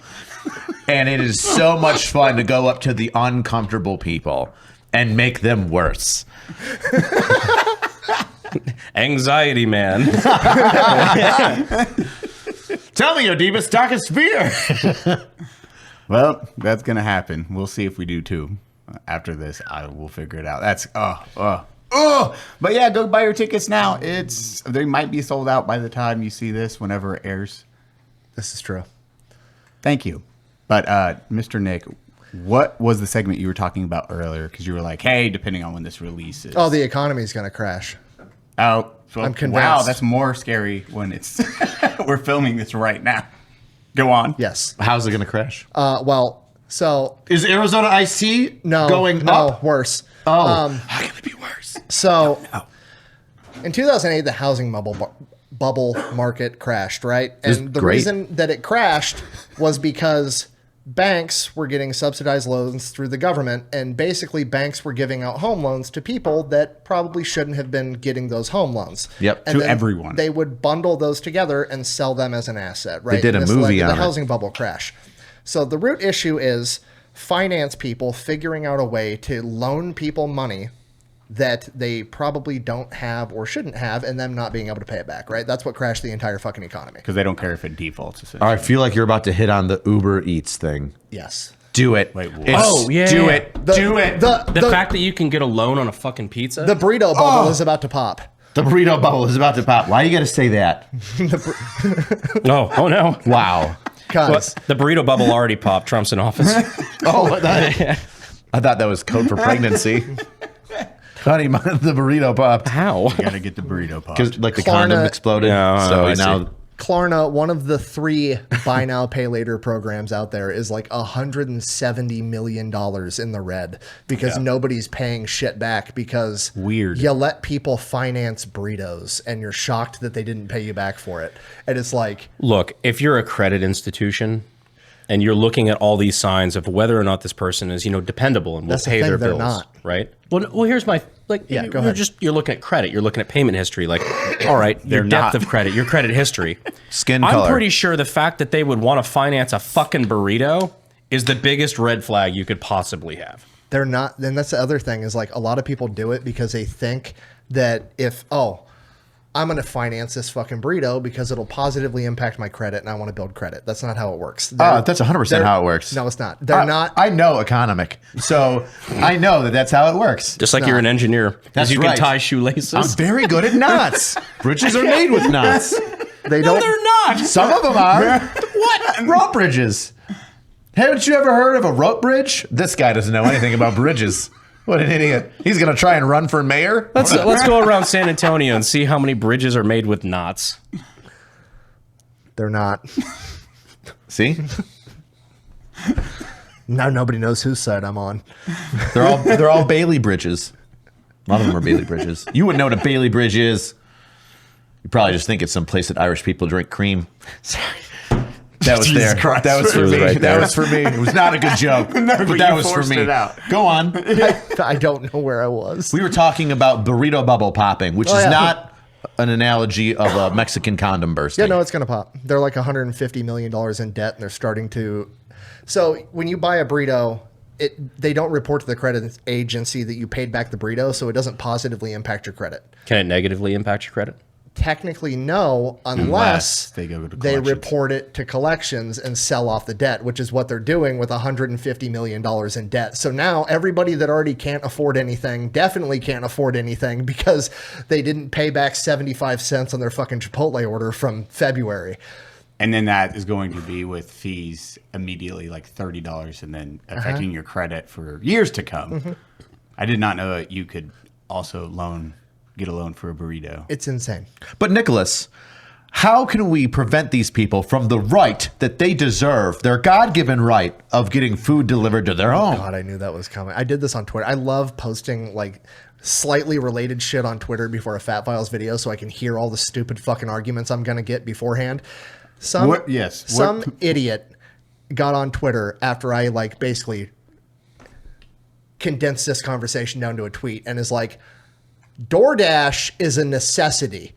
and it is so much fun to go up to the uncomfortable people and make them worse. Anxiety, man. Tell me your deepest, darkest fear. Well, that's going to happen. We'll see if we do too. After this, I will figure it out. That's, But yeah, go buy your tickets now. They might be sold out by the time you see this, whenever it airs. This is true. Thank you. But Mr. Nick, what was the segment you were talking about earlier? Because you were like, hey, depending on when this releases. Oh, the economy is going to crash. Oh, so, I'm convinced. wow, that's more scary when it's we're filming this right now. Go on. Yes. How's it going to crash? So Is Arizona IC going up? Worse. Oh, how can it be worse? So, in 2008, the housing bubble market crashed, right? And the great. reason that it crashed was because banks were getting subsidized loans through the government, and basically banks were giving out home loans to people that probably shouldn't have been getting those home loans. Yep, And to then everyone. They would bundle those together and sell them as an asset, right? did And a this led movie to on the it. housing bubble crash. So the root issue is finance people figuring out a way to loan people money that they probably don't have or shouldn't have, and them not being able to pay it back, right? That's what crashed the entire fucking economy. Because they don't care if it defaults. Essentially. I feel like you're about to hit on the Uber Eats thing. Yes. Do it. Wait, what? Oh, yeah. Do it. Do it. The fact that you can get a loan on a fucking pizza. The burrito bubble is about to pop. The burrito bubble is about to pop. Why you got to say that? oh no. Wow. Cause The burrito bubble already popped. Trump's in office. Oh, I thought that was code for pregnancy. Honey, the burrito popped. How? You gotta get the burrito popped. Because like the Klarna- condom exploded. Yeah, so I see. now Klarna, one of the 3 buy now, pay later programs out there, is like $170 million in the red because nobody's paying shit back because Weird. you let people finance burritos and you're shocked that they didn't pay you back for it. And it's like, Look, if you're a credit institution and you're looking at all these signs of whether or not this person is, dependable and will That's the pay thing, their they're bills, not. right? Well, here's my Yeah, go ahead. You're looking at credit. You're looking at payment history. Like, all right, your depth of credit, your credit history, Skin I'm color. pretty sure the fact that they would want to finance a fucking burrito is the biggest red flag you could possibly have. they're not. Then that's the other thing is like a lot of people do it because they think that if, I'm going to finance this fucking burrito because it'll positively impact my credit and I want to build credit. That's not how it works. that's 100% how it works. No, it's not. They're not. I know economic, so I know that that's how it works. Just like you're an engineer, That's you right. can tie shoelaces. I'm very good at knots. Bridges are made with knots. They don't. They're not. Some of them are. What? Rope bridges. Haven't you ever heard of a rope bridge? This guy doesn't know anything about bridges. What an idiot. He's going to try and run for mayor? Let's go around San Antonio and see how many bridges are made with knots. They're not. See? Now nobody knows whose side I'm on. They're all Bailey bridges. A lot of them are Bailey bridges. You wouldn't know what a Bailey bridge is. You probably just think it's some place that Irish people drink cream. Sorry. That was Jesus there. Christ. That was for It was me. right That there. was for me. It was not a good joke. but but that you was for forced me. it out. Go on. I don't know where I was. We were talking about burrito bubble popping, which is yeah. not an analogy of a Mexican condom bursting. Yeah, no, it's going to pop. They're like $150 million in debt and they're starting to. So when you buy a burrito, they don't report to the credit agency that you paid back the burrito, so it doesn't positively impact your credit. Can it negatively impact your credit? Technically, no, unless they go to they collections. report it to collections and sell off the debt, which is what they're doing with $150 million in debt. So now everybody that already can't afford anything definitely can't afford anything because they didn't pay back 75 cents on their fucking Chipotle order from February. And then that is going to be with fees immediately, like $30, and then affecting your credit for years to come. I did not know that you could also get a loan for a burrito. It's insane. But Nicholas, how can we prevent these people from the right that they deserve, their God-given right of getting food delivered to their home? God, I knew that was coming. I did this on Twitter. I love posting like slightly related shit on Twitter before a Fat Files video so I can hear all the stupid fucking arguments I'm going to get beforehand. Some idiot got on Twitter after I like basically condensed this conversation down to a tweet and is like, DoorDash is a necessity.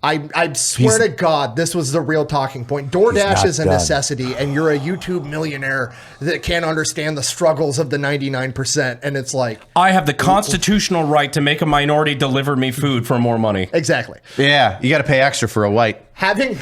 I swear to God, this was the real talking point. DoorDash is a necessity, and you're a YouTube millionaire that can't understand the struggles of the 99%. And it's like, I have the constitutional right to make a minority deliver me food for more money. Exactly. Yeah, you got to pay extra for a white. Having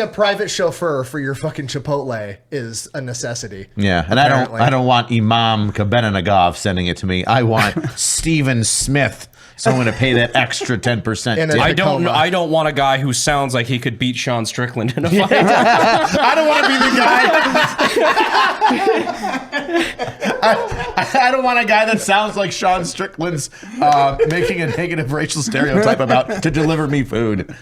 a private chauffeur for your fucking Chipotle is a necessity. Yeah, and apparently. I don't want Imam Kabenanagov sending it to me. I want Stephen Smith. So I'm going to pay that extra 10%. I don't want a guy who sounds like he could beat Sean Strickland in a fight. I don't want to be the guy. I don't want a guy that sounds like Sean Strickland's making a negative racial stereotype about to deliver me food.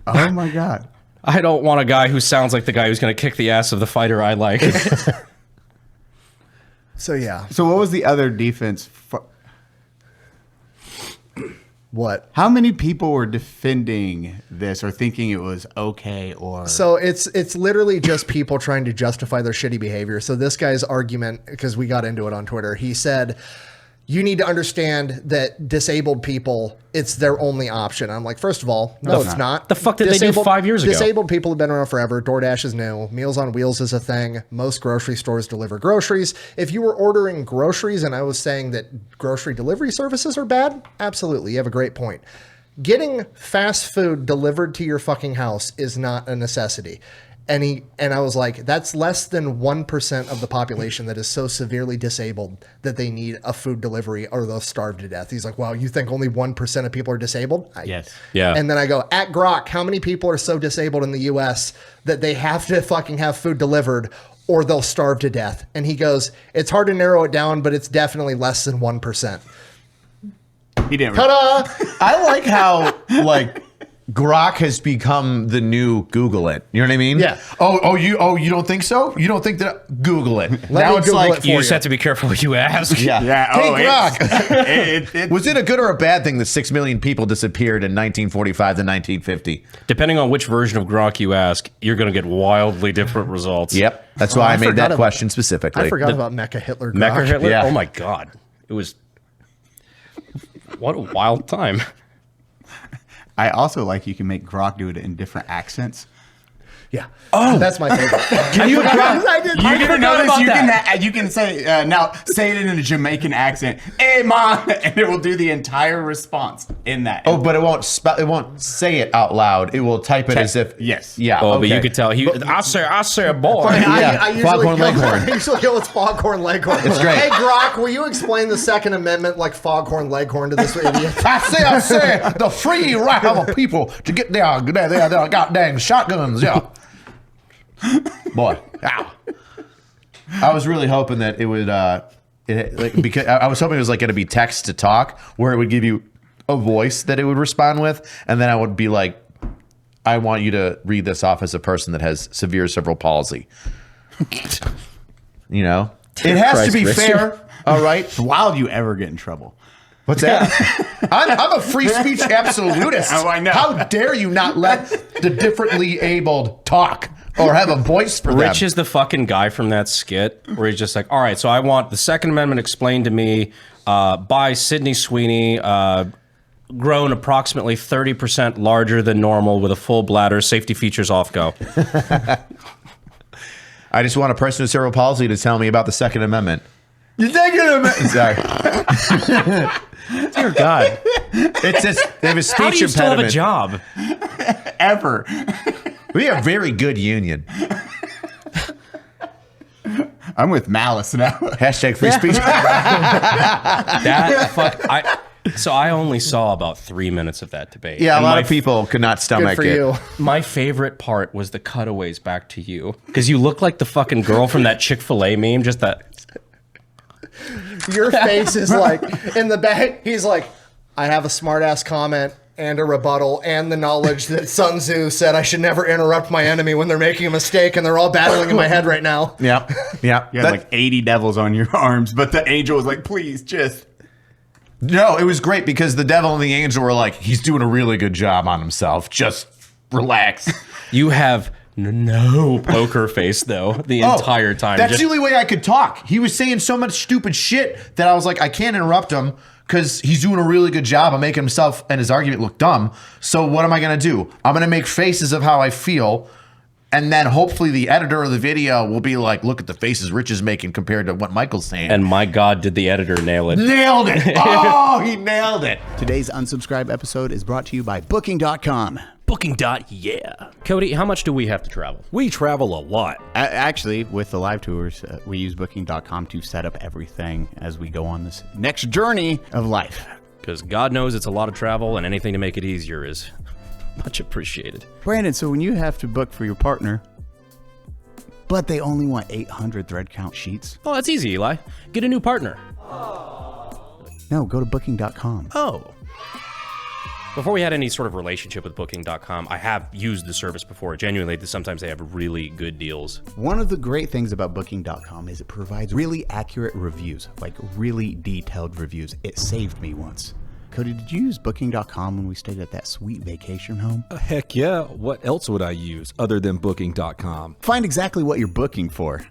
Oh my God. I don't want a guy who sounds like the guy who's going to kick the ass of the fighter I like. So yeah. So what was the other defense? What? How many people were defending this or thinking it was okay or... So it's literally just people trying to justify their shitty behavior. So this guy's argument, because we got into it on Twitter, he said, you need to understand that disabled people, it's their only option. I'm like, first of all, no, it's not. The fuck did they do 5 years ago? Disabled people have been around forever. DoorDash is new. Meals on Wheels is a thing. Most grocery stores deliver groceries. If you were ordering groceries and I was saying that grocery delivery services are bad, absolutely. You have a great point. Getting fast food delivered to your fucking house is not a necessity. And I was like, that's less than 1% of the population that is so severely disabled that they need a food delivery or they'll starve to death. He's like, wow, you think only 1% of people are disabled? Yes. Yeah. And then I go, at Grok, how many people are so disabled in the US that they have to fucking have food delivered or they'll starve to death? And he goes, it's hard to narrow it down, but it's definitely less than 1%. He didn't. Ta-da! I like how, like, Grok has become the new Google it. You know what I mean? Yeah. You don't think so? You don't think that? Google it. Let now me it's Google like it for You just have to be careful what you ask. Yeah. Yeah. Hey, Oh, Grok. Was it a good or a bad thing that 6 million people disappeared in 1945 to 1950? Depending on which version of Grok you ask, you're going to get wildly different results. Yep. That's why I made forgot that question specifically. I forgot about Mecha Hitler Grok. Mecha Hitler? Yeah. Oh my God. It was... What a wild time. I also like you can make Grok do it in different accents. Yeah. Oh, that's my favorite. Can you I did. You didn't know this? about You can say now. Say it in a Jamaican accent. Hey, mom, and it will do the entire response in that. Oh, but it won't say it out loud. It will type it as if yes. Yeah. Oh, okay. but you could tell. I say a boy. Yeah, I usually Foghorn go, Leghorn. I usually go with Foghorn Leghorn. It's great. Hey, Grok, will you explain the Second Amendment like Foghorn Leghorn to this idiot? I say the free right of a people to get their goddamn shotguns. Yeah. Boy, ow. I was really hoping that it would, because I was hoping it was like going to be text to talk, where it would give you a voice that it would respond with, and then I would be like, I want you to read this off as a person that has severe cerebral palsy. You know, it has to be fair. All right. While you ever get in trouble. What's that? I'm a free speech absolutist. Oh, I know. How dare you not let the differently abled talk or have a voice for them? Rich is the fucking guy from that skit where he's just like, all right, so I want the Second Amendment explained to me by Sydney Sweeney, grown approximately 30% larger than normal with a full bladder. Safety features off, go. I just want a person with cerebral palsy to tell me about the Second Amendment. The Second Amendment. Sorry. Dear God. It's just, they have a speech How do you still have a impediment. job? Ever. We have a very good union. I'm with Malice now. Hashtag free speech. So I only saw about 3 minutes of that debate. Yeah, a And lot my of people could not Good stomach for it. you. My favorite part was the cutaways back to you. Because you look like the fucking girl from that Chick-fil-A meme, just that. Your face is like in the back. He's like, I have a smart ass comment and a rebuttal and the knowledge that Sun Tzu said I should never interrupt my enemy when they're making a mistake, and they're all battling in my head right now. Yeah, yeah. You had like 80 devils on your arms, but the angel was like, please, just. No, it was great because the devil and the angel were like, he's doing a really good job on himself. Just relax. You have no poker face, though, the entire time. That's Just- the only way I could talk. He was saying so much stupid shit that I was like, I can't interrupt him because he's doing a really good job of making himself and his argument look dumb. So what am I going to do? I'm going to make faces of how I feel. And then hopefully the editor of the video will be like, look at the faces Rich is making compared to what Michael's saying. And my God, did the editor nail it. Nailed it. Oh, he nailed it. Today's Unsubscribe episode is brought to you by Booking.com. Booking.yeah. Cody, how much do we have to travel? We travel a lot. Actually, with the live tours, we use Booking.com to set up everything as we go on this next journey of life. Because God knows it's a lot of travel, and anything to make it easier is much appreciated. Brandon, so when you have to book for your partner, but they only want 800 thread count sheets? Oh, that's easy, Eli. Get a new partner. No, go to Booking.com. Oh. Before we had any sort of relationship with Booking.com, I have used the service before. Genuinely, sometimes they have really good deals. One of the great things about Booking.com is it provides really accurate reviews, like really detailed reviews. It saved me once. Cody, did you use Booking.com when we stayed at that sweet vacation home? Heck yeah. What else would I use other than Booking.com? Find exactly what you're booking for.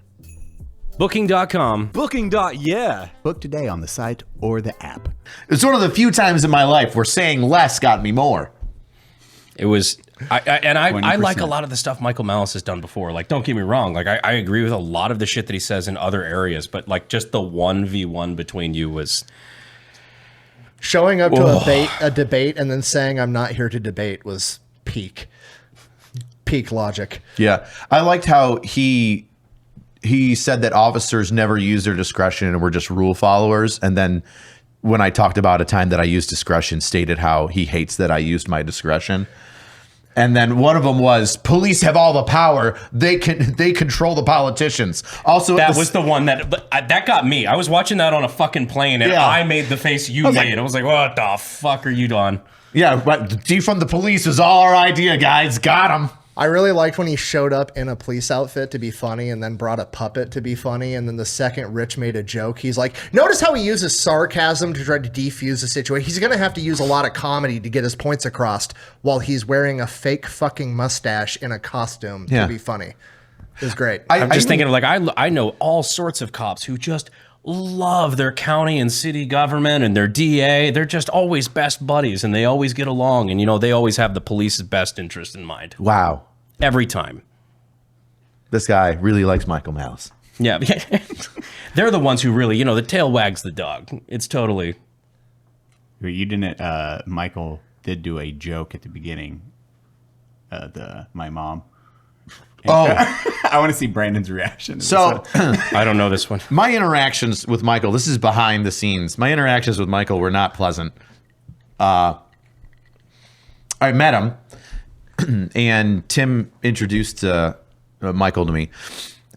Booking.com. Booking.yeah. Book today on the site or the app. It's one of the few times in my life where saying less got me more. It was, I 20%. like a lot of the stuff Michael Malice has done before. Like, don't get me wrong. Like, I agree with a lot of the shit that he says in other areas, but like just the 1v1 between you was... Showing up to a debate and then saying I'm not here to debate was peak logic. Yeah. I liked how he said that officers never use their discretion and were just rule followers. And then when I talked about a time that I used discretion, stated how he hates that I used my discretion. And then one of them was, police have all the power. They control the politicians. Also, That was the one that got me. I was watching that on a fucking plane, and Yeah. I made the face you made. I was like, what the fuck are you doing? Yeah, but defund the police was all our idea, guys. Got him. I really liked when he showed up in a police outfit to be funny and then brought a puppet to be funny. And then the second Rich made a joke, he's like, notice how he uses sarcasm to try to defuse the situation. He's going to have to use a lot of comedy to get his points across while he's wearing a fake fucking mustache in a costume to be funny. It was great. I'm just thinking of like, I know all sorts of cops who just love their county and city government and their DA. They're just always best buddies and they always get along. And, you know, they always have the police's best interest in mind. Wow. Every time. This guy really likes Michael Malice. Yeah. They're the ones who really, you know, the tail wags the dog. It's totally. You didn't, Michael did do a joke at the beginning, my mom. And I want to see Brandon's reaction. So I don't know this one. my interactions with Michael, this is behind the scenes. My interactions with Michael were not pleasant. I met him and Tim introduced Michael to me.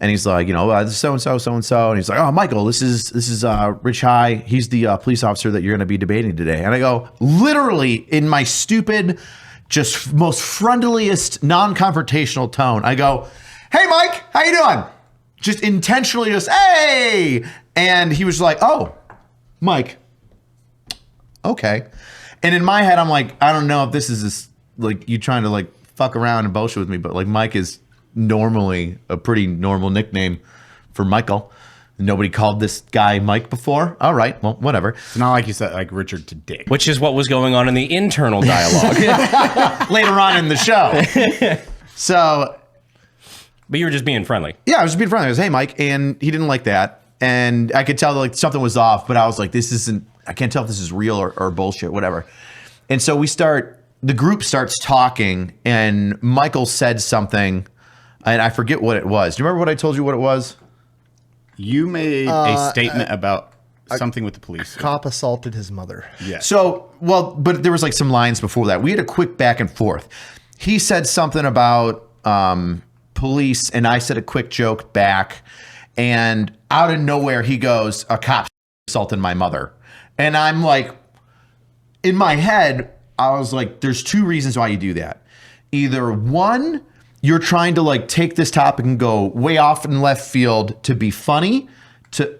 And he's like, you know, this is so-and-so, so-and-so. And he's like, oh, Michael, this is Rich High. He's the police officer that you're going to be debating today. And I go, literally in my stupid, just most friendliest, non-confrontational tone, I go, hey, Mike, how you doing? Just intentionally just, hey. And he was like, oh, Mike, okay. And in my head, I'm like, I don't know if this is like you trying to like fuck around and bullshit with me, but like Mike is normally a pretty normal nickname for Michael. Nobody called this guy Mike before. All right, well, whatever. It's not like you said like Richard to Dick. Which is what was going on in the internal dialogue. Later on in the show. So, But you were just being friendly. yeah, I was just being friendly. I was, hey, Mike, and he didn't like that. And I could tell that, like, something was off, but I was like, this isn't, I can't tell if this is real or bullshit, whatever. And so the group starts talking, and Michael said something, and I forget what it was. Do you remember what I told you what it was? You made a statement about something with the police. Cop assaulted his mother. Yeah. So, well, but there was like some lines before that. We had a quick back and forth. He said something about police, and I said a quick joke back, and out of nowhere he goes, a cop assaulted my mother. And I'm like, in my head, I was like, there's two reasons why you do that. Either one, you're trying to like take this topic and go way off in left field to be funny,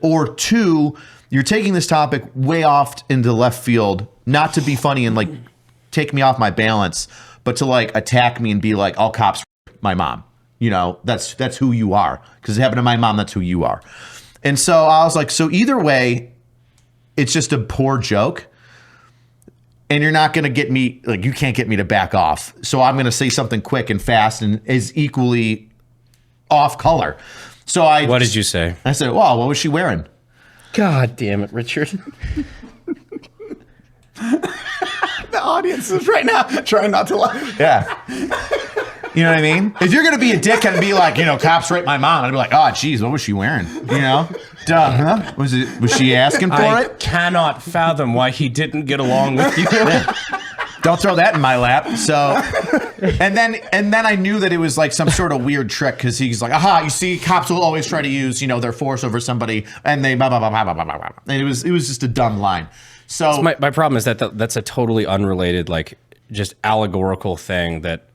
or two, you're taking this topic way off into left field, not to be funny and like take me off my balance, but to like attack me and be like, all cops my mom. You know, that's who you are. Because it happened to my mom, that's who you are. And so I was like, so either way, it's just a poor joke. And you're not going to get me, like, you can't get me to back off. So I'm going to say something quick and fast and is equally off color. So What did you say? I said, well, what was she wearing? God damn it, Richard. The audience is right now trying not to laugh. Yeah. You know what I mean? If you're going to be a dick and be like, you know, cops raped my mom, I'd be like, oh, geez, what was she wearing? You know? Duh. Huh? Was she asking for I it? cannot fathom why he didn't get along with you. Don't throw that in my lap. So, and then I knew that it was like some sort of weird trick because he's like, aha, you see, cops will always try to use, you know, their force over somebody, and they blah blah blah blah blah blah blah. And it was just a dumb line. So my problem is that that's a totally unrelated, like, just allegorical thing that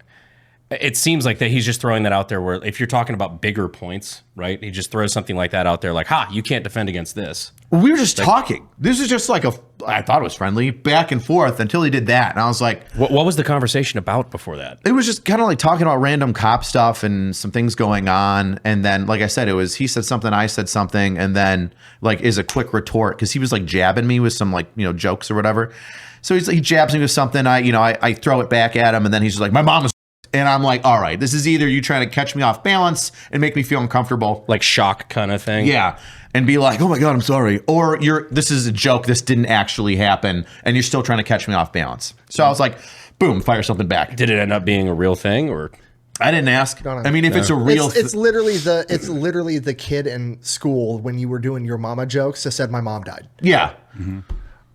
it seems like that he's just throwing that out there where if you're talking about bigger points, right? He just throws something like that out there like, ha, you can't defend against this. we were just talking. This is just like I thought it was friendly, back and forth until he did that. And I was like, What was the conversation about before that? it was just kind of like talking about random cop stuff and some things going on. And then, like I said, it was he said something, I said something, and then like is a quick retort because he was like jabbing me with some like, you know, jokes or whatever. So he jabs me with something. I throw it back at him, and then he's just like, my mom is. And I'm like, all right, this is either you trying to catch me off balance and make me feel uncomfortable. Like shock kind of thing? Yeah. And be like, oh my God, I'm sorry. Or this is a joke. This didn't actually happen. And you're still trying to catch me off balance. So I was like, boom, fire something back. Did it end up being a real thing or? I didn't ask. I mean, if it's a real it's literally the kid in school when you were doing your mama jokes that said my mom died. Yeah. Mm-hmm.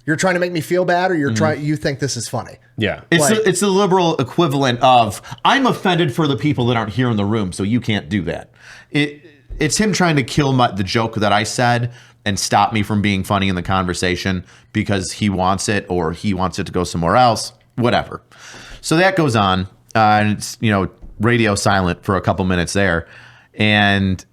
You're trying to make me feel bad, or you think this is funny. Yeah. It's the liberal equivalent of I'm offended for the people that aren't here in the room, so you can't do that. It's him trying to kill the joke that I said and stop me from being funny in the conversation because he wants it or he wants it to go somewhere else, whatever. So that goes on, and it's, radio silent for a couple minutes there. And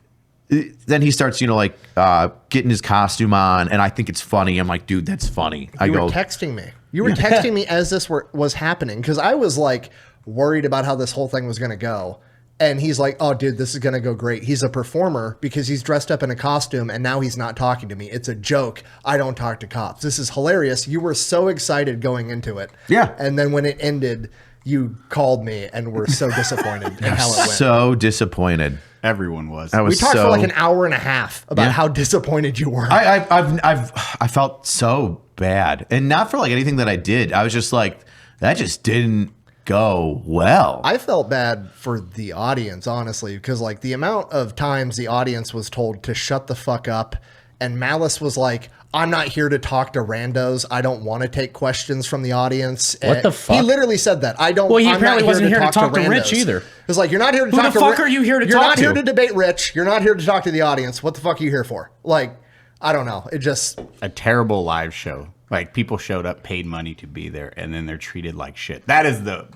then he starts, getting his costume on, and I think it's funny. I'm like, dude, that's funny. You were texting me. You were texting me as this was happening because I was like worried about how this whole thing was going to go. And he's like, oh, dude, this is going to go great. He's a performer because he's dressed up in a costume, and now he's not talking to me. It's a joke. I don't talk to cops. This is hilarious. You were so excited going into it. Yeah. And then when it ended, you called me and were so disappointed in how it went. So disappointed. Everyone was. We talked for like an hour and a half about how disappointed you were. I felt so bad, and not for like anything that I did. I was just like, that just didn't go well. I felt bad for the audience, honestly, because like the amount of times the audience was told to shut the fuck up, and Malice was like, I'm not here to talk to randos. I don't want to take questions from the audience. What the fuck? He literally said that. Well, he apparently wasn't here to talk to Rich either. It's like, you're not here to talk to Who the fuck are you here to talk to? You're not here to debate Rich. You're not here to talk to the audience. What the fuck are you here for? Like, I don't know. It just... A terrible live show. Like, people showed up, paid money to be there, and then they're treated like shit. That is the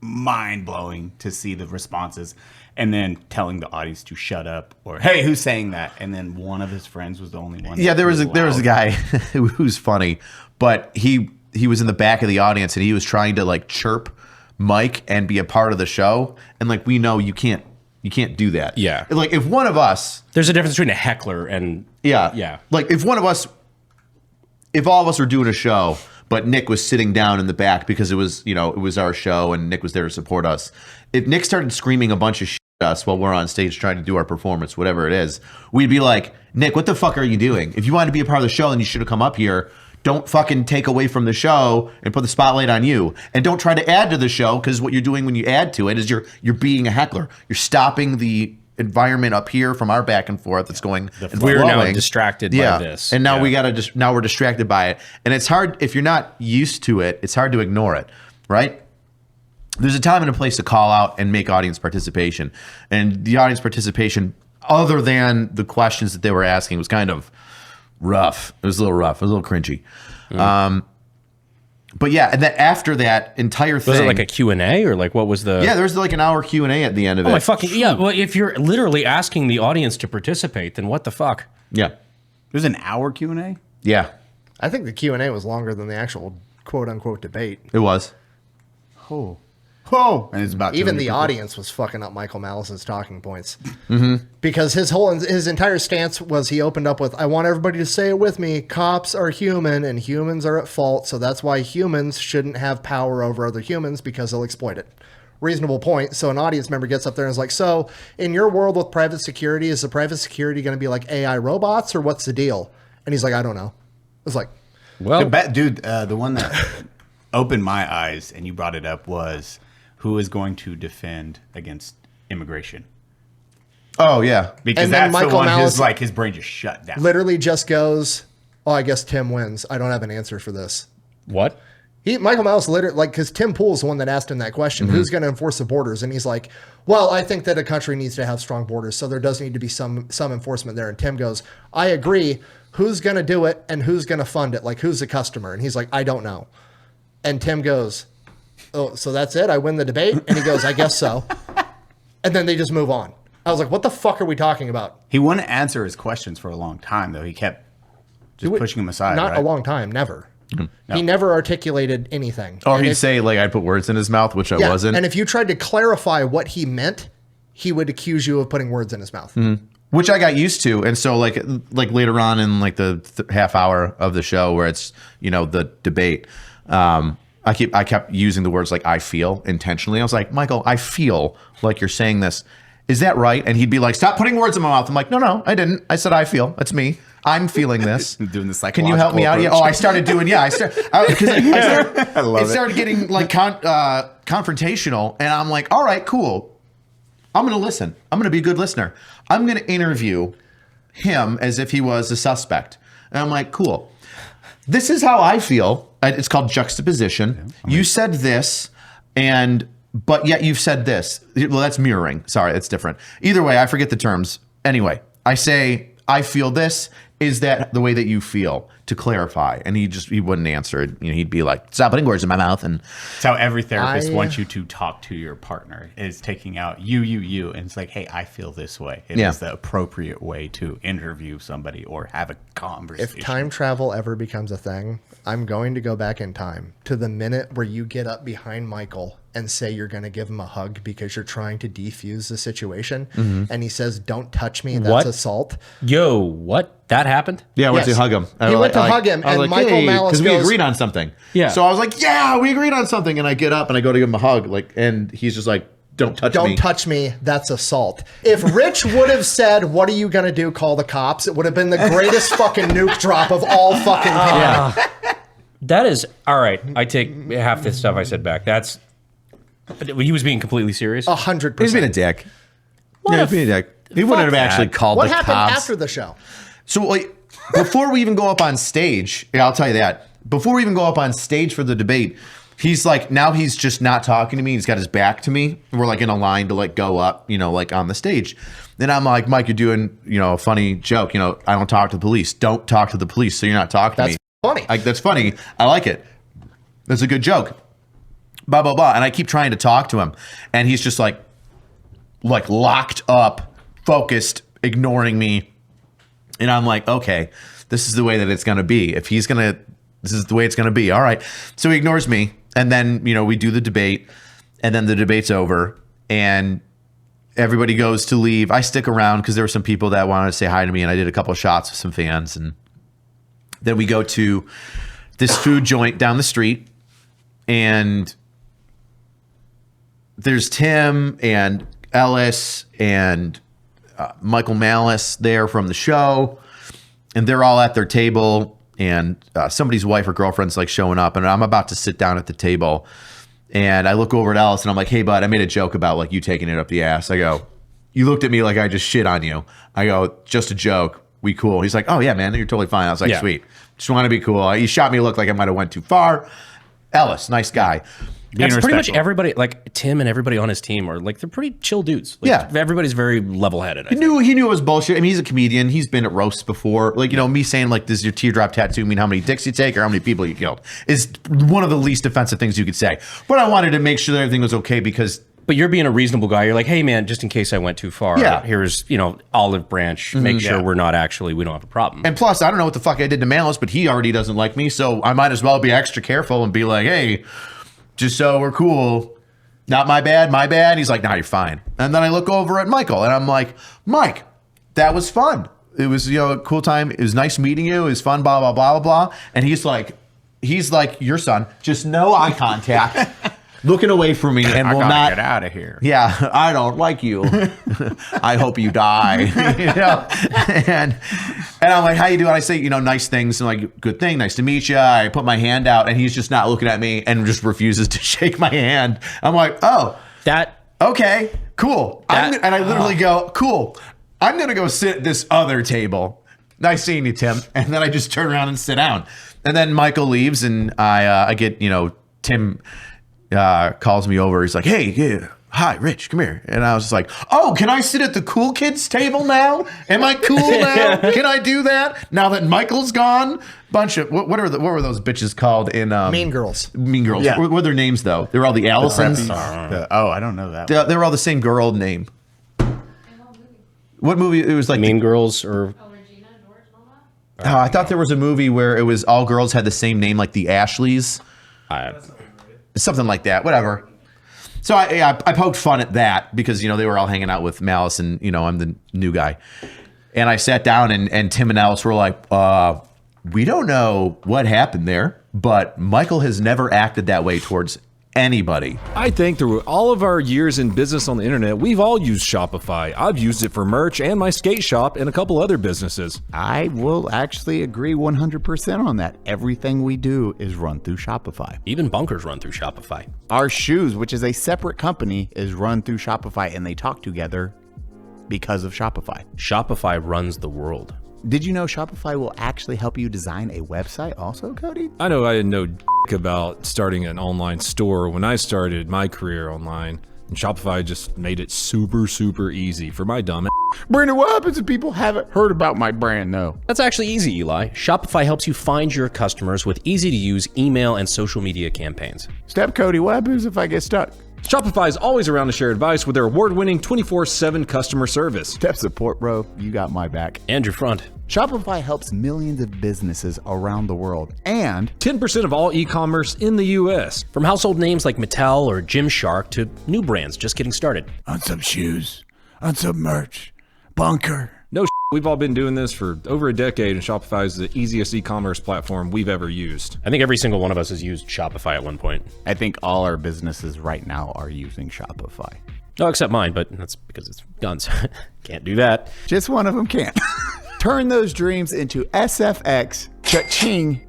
mind-blowing to see the responses. And then telling the audience to shut up, or hey, who's saying that? And then one of his friends was the only one. Yeah, there was a guy who's funny, but he was in the back of the audience and he was trying to like chirp Mike and be a part of the show. And like, we know you can't You can't do that. Yeah. Like if one of us, There's a difference between a heckler and yeah. Like if all of us were doing a show, but Nick was sitting down in the back because it was our show and Nick was there to support us. If Nick started screaming a bunch of shit at us while we're on stage trying to do our performance, whatever it is, we'd be like, Nick, what the fuck are you doing? If you wanted to be a part of the show, then you should have come up here. Don't fucking take away from the show and put the spotlight on you. And don't try to add to the show, because what you're doing when you add to it is you're being a heckler. You're stopping the environment up here from our back and forth that's going and we're now flowing. distracted by this. And now now we're distracted by it. And it's hard, if you're not used to it, it's hard to ignore it, right? There's a time and a place to call out and make audience participation. And the audience participation, other than the questions that they were asking, was kind of rough. It was a little rough. It was a little cringy. But yeah, and then after that entire thing, was it like a Q&A or like what was the? Yeah, there was like an hour Q&A at the end of it. Oh my fucking yeah! Well, if you're literally asking the audience to participate, then what the fuck? Yeah, There's an hour Q&A? yeah, I think the Q&A was longer than the actual quote unquote debate. it was. Oh, and it's about Even 200 the people. audience was fucking up Michael Malice's talking points. Mm-hmm. Because his entire stance was, he opened up with, I want everybody to say it with me, cops are human and humans are at fault, so that's why humans shouldn't have power over other humans, because they'll exploit it. Reasonable point. So an audience member gets up there and is like, so in your world with private security, is the private security going to be like AI robots, or what's the deal? And he's like, I don't know. It's like, Well, The one that opened my eyes, and you brought it up, was who is going to defend against immigration? Oh yeah, Because And then that's Michael the one Malice- his brain just shut down. literally just goes, oh, I guess Tim wins. I don't have an answer for this. what? Michael Malice literally, like, because Tim Pool's the one that asked him that question, who's going to enforce the borders? And he's like, well, I think that a country needs to have strong borders, so there does need to be some enforcement there. And Tim goes, I agree. Who's going to do it and who's going to fund it? Like, who's the customer? And he's like, I don't know. And Tim goes, oh, so that's it? I win the debate? And he goes, I guess so. And then they just move on. I was like, what the fuck are we talking about? He wouldn't answer his questions for a long time, though. He kept just pushing him aside. Not right? a long time, never. He never articulated anything. or And he'd if- say like I put words in his mouth, which I Yeah, wasn't. and if you tried to clarify what he meant, he would accuse you of putting words in his mouth. Which I got used to, and so like later on in like the half hour of the show where it's the debate, I kept using the words like I feel intentionally. I was like, Michael, I feel like you're saying this. Is that right? And he'd be like, stop putting words in my mouth. I'm like, no, I didn't. I said I feel. That's me. I'm feeling this. Doing the Can you help me out? Yeah. Oh, I started doing. Yeah, I love it. started getting like confrontational, and I'm like, all right, cool. I'm going to listen. I'm going to be a good listener. I'm going to interview him as if he was a suspect. And I'm like, cool. This is how I feel. It's called juxtaposition. You said this, but yet you've said this. Well, that's mirroring. Sorry, it's different. Either way, I forget the terms. Anyway, I say, I feel this. Is that the way that you feel? To clarify. And he wouldn't answer. He'd be like, stop putting words in my mouth. And It's how every therapist wants you to talk to your partner, is taking out you. And it's like, hey, I feel this way. It is the appropriate way to interview somebody or have a conversation. If time travel ever becomes a thing, I'm going to go back in time to the minute where you get up behind Michael and say you're going to give him a hug because you're trying to defuse the situation. And he says, don't touch me. That's What? assault. Yo, what? That happened? yeah, I went Yes. to hug him. He went to hug him, and Michael Malice because we goes- agreed on something. Yeah. So I was like, yeah, we agreed on something. And I get up and I go to give him a hug. And he's just like, don't touch me. Don't touch me. That's assault. If Rich would have said, what are you going to do? Call the cops. It would have been the greatest fucking nuke drop of all fucking time. That is all right. I take half the stuff I said back. He was being completely serious. 100%. He's being a dick. Yeah, he's being a dick. He wouldn't have actually called What the happened cops. after the show? So like before we even go up on stage, I'll tell you that. Before we even go up on stage for the debate, he's like, now he's just not talking to me. He's got his back to me. We're like in a line to like go up, like on the stage. Then I'm like, Mike, you're doing, a funny joke. I don't talk to the police. Don't talk to the police. So you're not talking to me. Funny. That's funny. I like it. That's a good joke. Blah, blah, blah. And I keep trying to talk to him. And he's just like locked up, focused, ignoring me. And I'm like, okay, this is the way that it's going to be. This is the way it's going to be. All right. So he ignores me. And then, we do the debate. And then the debate's over. And everybody goes to leave. I stick around because there were some people that wanted to say hi to me, and I did a couple of shots with some fans. And then we go to this food joint down the street, and there's Tim and Ellis and Michael Malice there from the show, and they're all at their table, and somebody's wife or girlfriend's like showing up, and I'm about to sit down at the table, and I look over at Ellis, and I'm like, hey, bud, I made a joke about like you taking it up the ass. I go, you looked at me like I just shit on you. I go, just a joke. We cool. He's like, oh yeah, man, you're totally fine. I was like, sweet. Just want to be cool. He shot me a look like I might have went too far. Ellis, nice guy. That's pretty much everybody, like Tim and everybody on his team are like, they're pretty chill dudes. Like, everybody's very level-headed. He knew it was bullshit. I mean, he's a comedian. He's been at roasts before. Like, you know, me saying like, does your teardrop tattoo mean how many dicks you take or how many people you killed is one of the least offensive things you could say. But I wanted to make sure that everything was okay because... But you're being a reasonable guy. You're like, hey man, just in case I went too far, here's, you know, olive branch. Make sure we don't have a problem. And plus, I don't know what the fuck I did to Malice, but he already doesn't like me, so I might as well be extra careful and be like, hey, just so we're cool. Not my bad, my bad. He's like, nah, you're fine. And then I look over at Michael and I'm like, Mike, that was fun. It was, you know, a cool time. It was nice meeting you. It was fun, blah, blah, blah, blah, blah. And he's like, your son, just no eye contact. Looking away from me and will not get out of here. Yeah, I don't like you. I hope you die. You know? And I'm like, how you doing? I say, you know, nice things. I'm like, good thing. Nice to meet you. I put my hand out, and he's just not looking at me and just refuses to shake my hand. I'm like, oh, okay, cool. And I literally go, cool. I'm gonna go sit at this other table. Nice seeing you, Tim. And then I just turn around and sit down. And then Michael leaves, and I get, you know, Tim. Calls me over. He's like, hey, hi, Rich, come here. And I was just like, oh, can I sit at the cool kids table now? Am I cool now? Can I do that now that Michael's gone? Bunch of what were those bitches called in Mean Girls? Mean Girls. Yeah. What were their names though? They were all the Allisons. I don't know that. They were all the same girl name. What movie? It was like Mean Girls or. Oh, I thought there was a movie where it was all girls had the same name, like the Ashleys. Something like that, whatever. So I poked fun at that because, you know, they were all hanging out with Malice and, you know, I'm the new guy. And I sat down and Tim and Alice were like, we don't know what happened there, but Michael has never acted that way towards anybody. I think through all of our years in business on the internet, we've all used Shopify. I've used it for merch and my skate shop and a couple other businesses. I will actually agree 100% on that. Everything we do is run through Shopify. Even bunkers run through Shopify. Our shoes, which is a separate company, is run through Shopify, and they talk together because of Shopify. Shopify runs the world. Did you know Shopify will actually help you design a website also, Cody? I know I didn't know about starting an online store when I started my career online, and Shopify just made it super, super easy for my dumb ass. Brandon, what happens if people haven't heard about my brand? No. That's actually easy, Eli. Shopify helps you find your customers with easy-to-use email and social media campaigns. Step Cody, what happens if I get stuck? Shopify is always around to share advice with their award-winning 24/7 customer service. Step support, bro. You got my back. And your front. Shopify helps millions of businesses around the world, and 10% of all e-commerce in the U.S. From household names like Mattel or Gymshark to new brands just getting started. Unsub shoes, Unsub merch, bunker. No, we've all been doing this for over a decade, and Shopify is the easiest e-commerce platform we've ever used. I think every single one of us has used Shopify at one point. I think all our businesses right now are using Shopify. No, except mine, but that's because it's guns. Can't do that. Just one of them can't. Turn those dreams into SFX, cha-ching,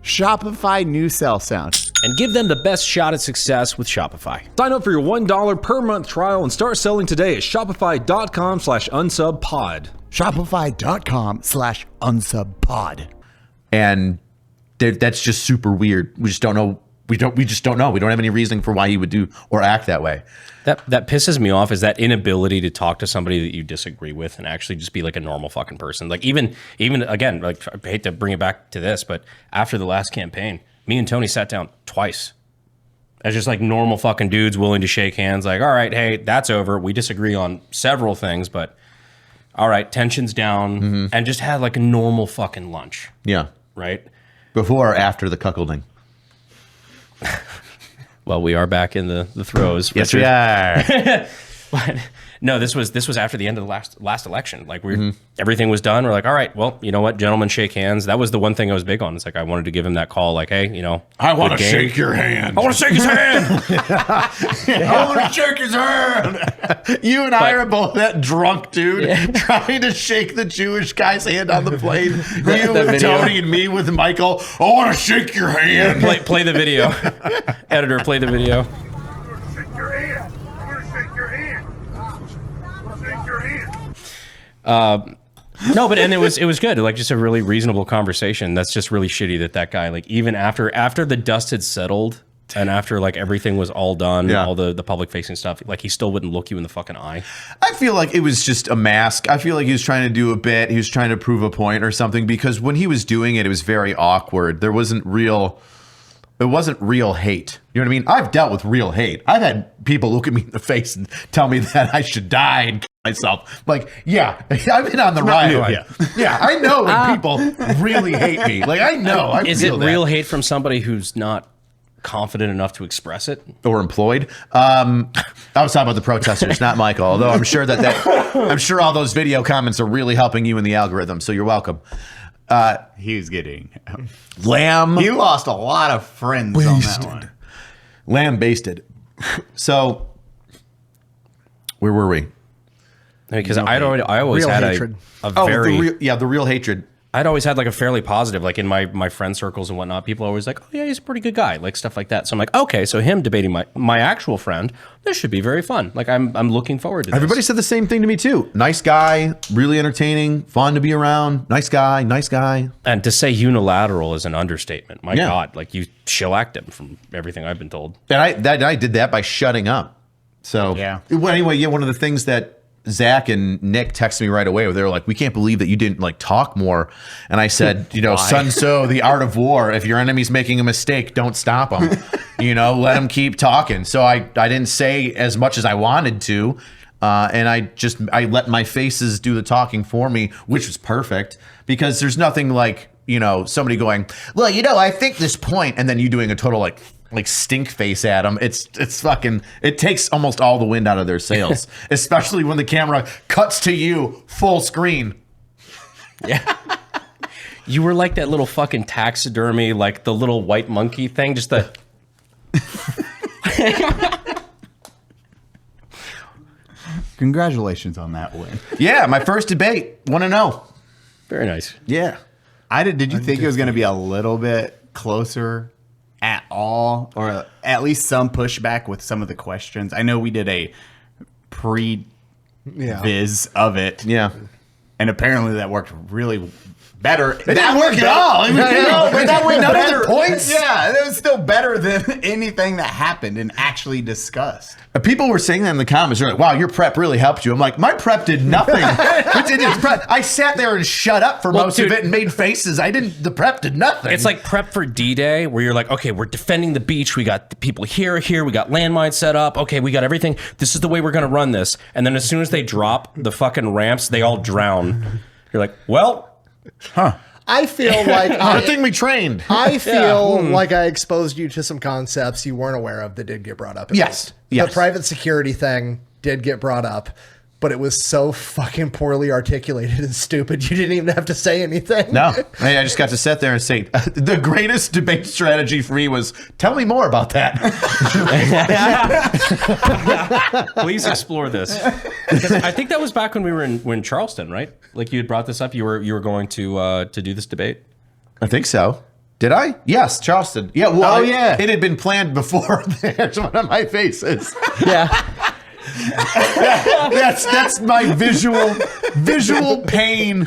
Shopify new sell sound. And give them the best shot at success with Shopify. Sign up for your $1 per month trial and start selling today at shopify.com/unsubpod. Shopify.com/unsubpod. And that's just super weird. We just don't know. We just don't know. We don't have any reasoning for why he would do or act that way. That pisses me off is that inability to talk to somebody that you disagree with and actually just be like a normal fucking person. Like even again, like I hate to bring it back to this, but after the last campaign, me and Tony sat down twice as just like normal fucking dudes willing to shake hands. Like, all right, hey, that's over. We disagree on several things, but all right, tension's down, and just had like a normal fucking lunch. Yeah. Right? Before or after the cuckolding? Well, we are back in the throes. Yes, we are. But No, this was after the end of the last election. Like everything was done. We're like, all right, well, you know what, gentlemen, shake hands. That was the one thing I was big on. It's like I wanted to give him that call. Like, hey, you know, I want to good game. shake your hand. I want to shake his hand. I want to shake his hand. You and I are both that drunk dude trying to shake the Jewish guy's hand on the plane. You with Tony and me with Michael. I want to shake your hand. Play the video. Editor, play the video. Shake your hand. I'm gonna shake your hand. Shake your hand. No, but and it was good. Like just a really reasonable conversation. That's just really shitty that guy, like even after the dust had settled and after like everything was all done, all the public facing stuff, like he still wouldn't look you in the fucking eye. I feel like it was just a mask. I feel like he was trying to do a bit. He was trying to prove a point or something, because when he was doing it, it was very awkward. It wasn't real hate. You know what I mean? I've dealt with real hate. I've had people look at me in the face and tell me that I should die and kill myself. Like, yeah, I've been on the ride. Yeah, I know when people really hate me. Like, I know. Is it real hate from somebody who's not confident enough to express it? Or employed? I was talking about the protesters, not Michael. Although I'm sure I'm sure all those video comments are really helping you in the algorithm. So you're welcome. He was getting lamb. He lost a lot of friends on that one. Lamb basted. So where were we? Because I always Real had hatred. a very the real hatred. I'd always had like a fairly positive, like in my friend circles and whatnot, people are always like, oh yeah, he's a pretty good guy, like stuff like that. So I'm like, okay, so him debating my actual friend, this should be very fun. Like I'm looking forward to this. Everybody said the same thing to me too. Nice guy, really entertaining, fun to be around. Nice guy, nice guy. And to say unilateral is an understatement. My God, like you shellacked him from everything I've been told. And I did that by shutting up. So well, anyway, one of the things that Zach and Nick texted me right away. They were like, "We can't believe that you didn't like talk more." And I said, Sun Tzu, the art of war. If your enemy's making a mistake, don't stop them. Let them keep talking. So I didn't say as much as I wanted to, and I let my faces do the talking for me, which was perfect, because there's nothing like somebody going, well, I think this point, and then you doing a total like stink face at them. It's fucking, it takes almost all the wind out of their sails, especially when the camera cuts to you full screen. Yeah. You were like that little fucking taxidermy, like the little white monkey thing, just the. Congratulations on that win. Yeah, my first debate. 1-0. Very nice. Yeah. Did you think it was going to be a little bit closer at all, or at least some pushback with some of the questions? I know we did a pre-viz of it. Yeah. And apparently that worked really better. It didn't work at all. But that way, none of their points. Yeah, it was still better than anything that happened and actually discussed. People were saying that in the comments. They're like, wow, your prep really helped you. I'm like, my prep did nothing. I sat there and shut up for most of it and made faces. The prep did nothing. It's like prep for D-Day, where you're like, okay, we're defending the beach. We got the people here. We got landmines set up. Okay, we got everything. This is the way we're going to run this. And then as soon as they drop the fucking ramps, they all drown. You're like, well, I feel like I think we trained. I feel like I exposed you to some concepts you weren't aware of that did get brought up. Yes. The private security thing did get brought up, but it was so fucking poorly articulated and stupid, you didn't even have to say anything. No. I just got to sit there and say, the greatest debate strategy for me was, tell me more about that. Please explore this. Because I think that was back when we were in Charleston, right? Like you had brought this up. You were going to do this debate. I think so. Did I? Yes, Charleston. Yeah. Well, it had been planned before. There's one of my faces. Yeah. That's my visual pain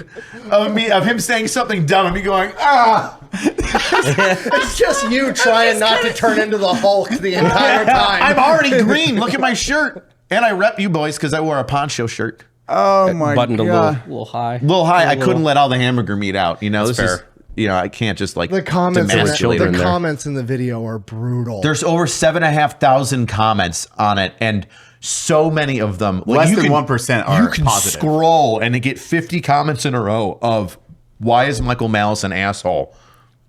of him saying something dumb and me going, ah. It's just you trying not to turn into the Hulk the entire time. I'm already green. Look at my shirt. And I rep you boys because I wore a poncho shirt. Oh my Buttoned God. a little high. I couldn't let all the hamburger meat out. This fair. Is, I can't just like the comments. demasculate The comments in the video are brutal. There's over 7,500 comments on it, and so many of them, less than 1% are you can positive. Scroll and get 50 comments in a row of why is Michael Malice an asshole?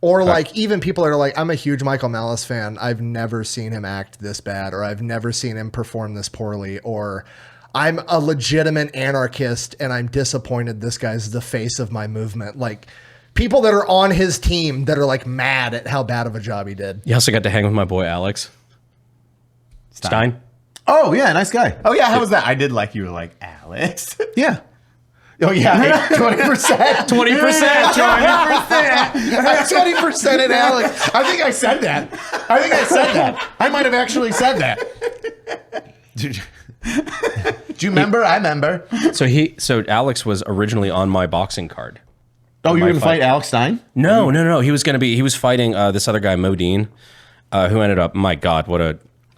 Or like even people that are like, I'm a huge Michael Malice fan. I've never seen him act this bad, or I've never seen him perform this poorly, or I'm a legitimate anarchist, and I'm disappointed this guy's the face of my movement. Like, people that are on his team that are like mad at how bad of a job he did. You also got to hang with my boy Alex Stein. Oh yeah, nice guy. Oh yeah, how was that? I did like you were like Alex. Yeah. Oh yeah, 20%. 20%. 20% at Alex. I think I said that. I might have actually said that. Do you remember? I remember. So Alex was originally on my boxing card. Oh, you were going to fight Alex Stein? No. He was fighting this other guy, Modine, who ended up, my God, what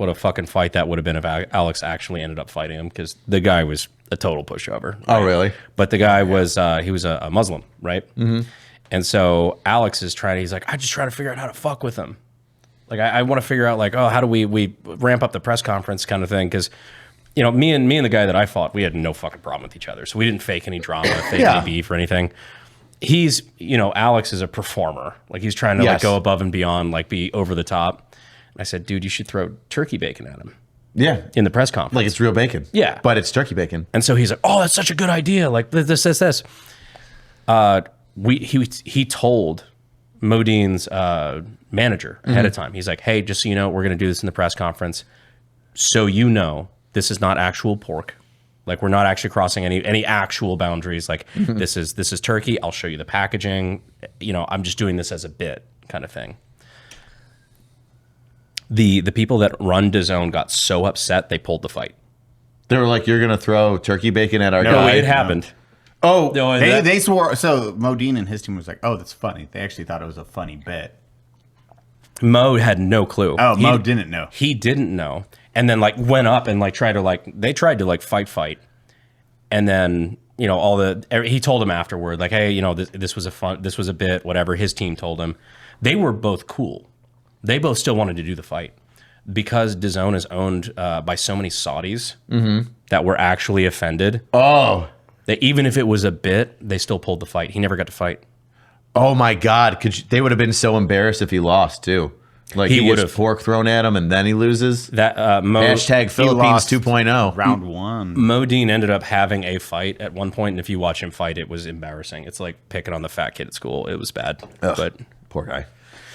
a fucking fight that would have been if Alex actually ended up fighting him, because the guy was a total pushover. Right? Oh, really? But the guy was, he was a Muslim, right? Mm-hmm. And so Alex is he's like, I just try to figure out how to fuck with him. Like, I want to figure out, like, oh, how do we ramp up the press conference kind of thing? Because, you know, me and the guy that I fought, we had no fucking problem with each other. So we didn't fake any drama, any beef or anything. He's, you know, Alex is a performer. Like, he's trying to like go above and beyond, like be over the top. And I said, dude, you should throw turkey bacon at him. Yeah. In the press conference. Like it's real bacon. Yeah. But it's turkey bacon. And so he's like, oh, that's such a good idea. Like this. He told Modine's manager ahead of time. He's like, hey, just so you know, we're going to do this in the press conference. So you know, this is not actual pork. Like, we're not actually crossing any actual boundaries. Like, this is turkey. I'll show you the packaging. You know, I'm just doing this as a bit kind of thing. The people that run DAZN got so upset they pulled the fight. They were like, you're going to throw turkey bacon at our guy? No, it happened. Oh, no, they swore. So Modine and his team was like, oh, that's funny. They actually thought it was a funny bit. Mo had no clue. Oh, Mo didn't know. He didn't know. And then like went up and like tried to fight. And then, you know, he told him afterward, like, hey, you know, this was a bit, whatever. His team told him. They were both cool. They both still wanted to do the fight because DAZN is owned by so many Saudis that were actually offended. Oh, that even if it was a bit, they still pulled the fight. He never got to fight. Oh my God. They would have been so embarrassed if he lost too. Like he would have pork thrown at him and then he loses. That hashtag Philippines 2.0 round one. Modine ended up having a fight at one point, and if you watch him fight, it was embarrassing. It's like picking on the fat kid at school. It was bad. Ugh, but poor guy.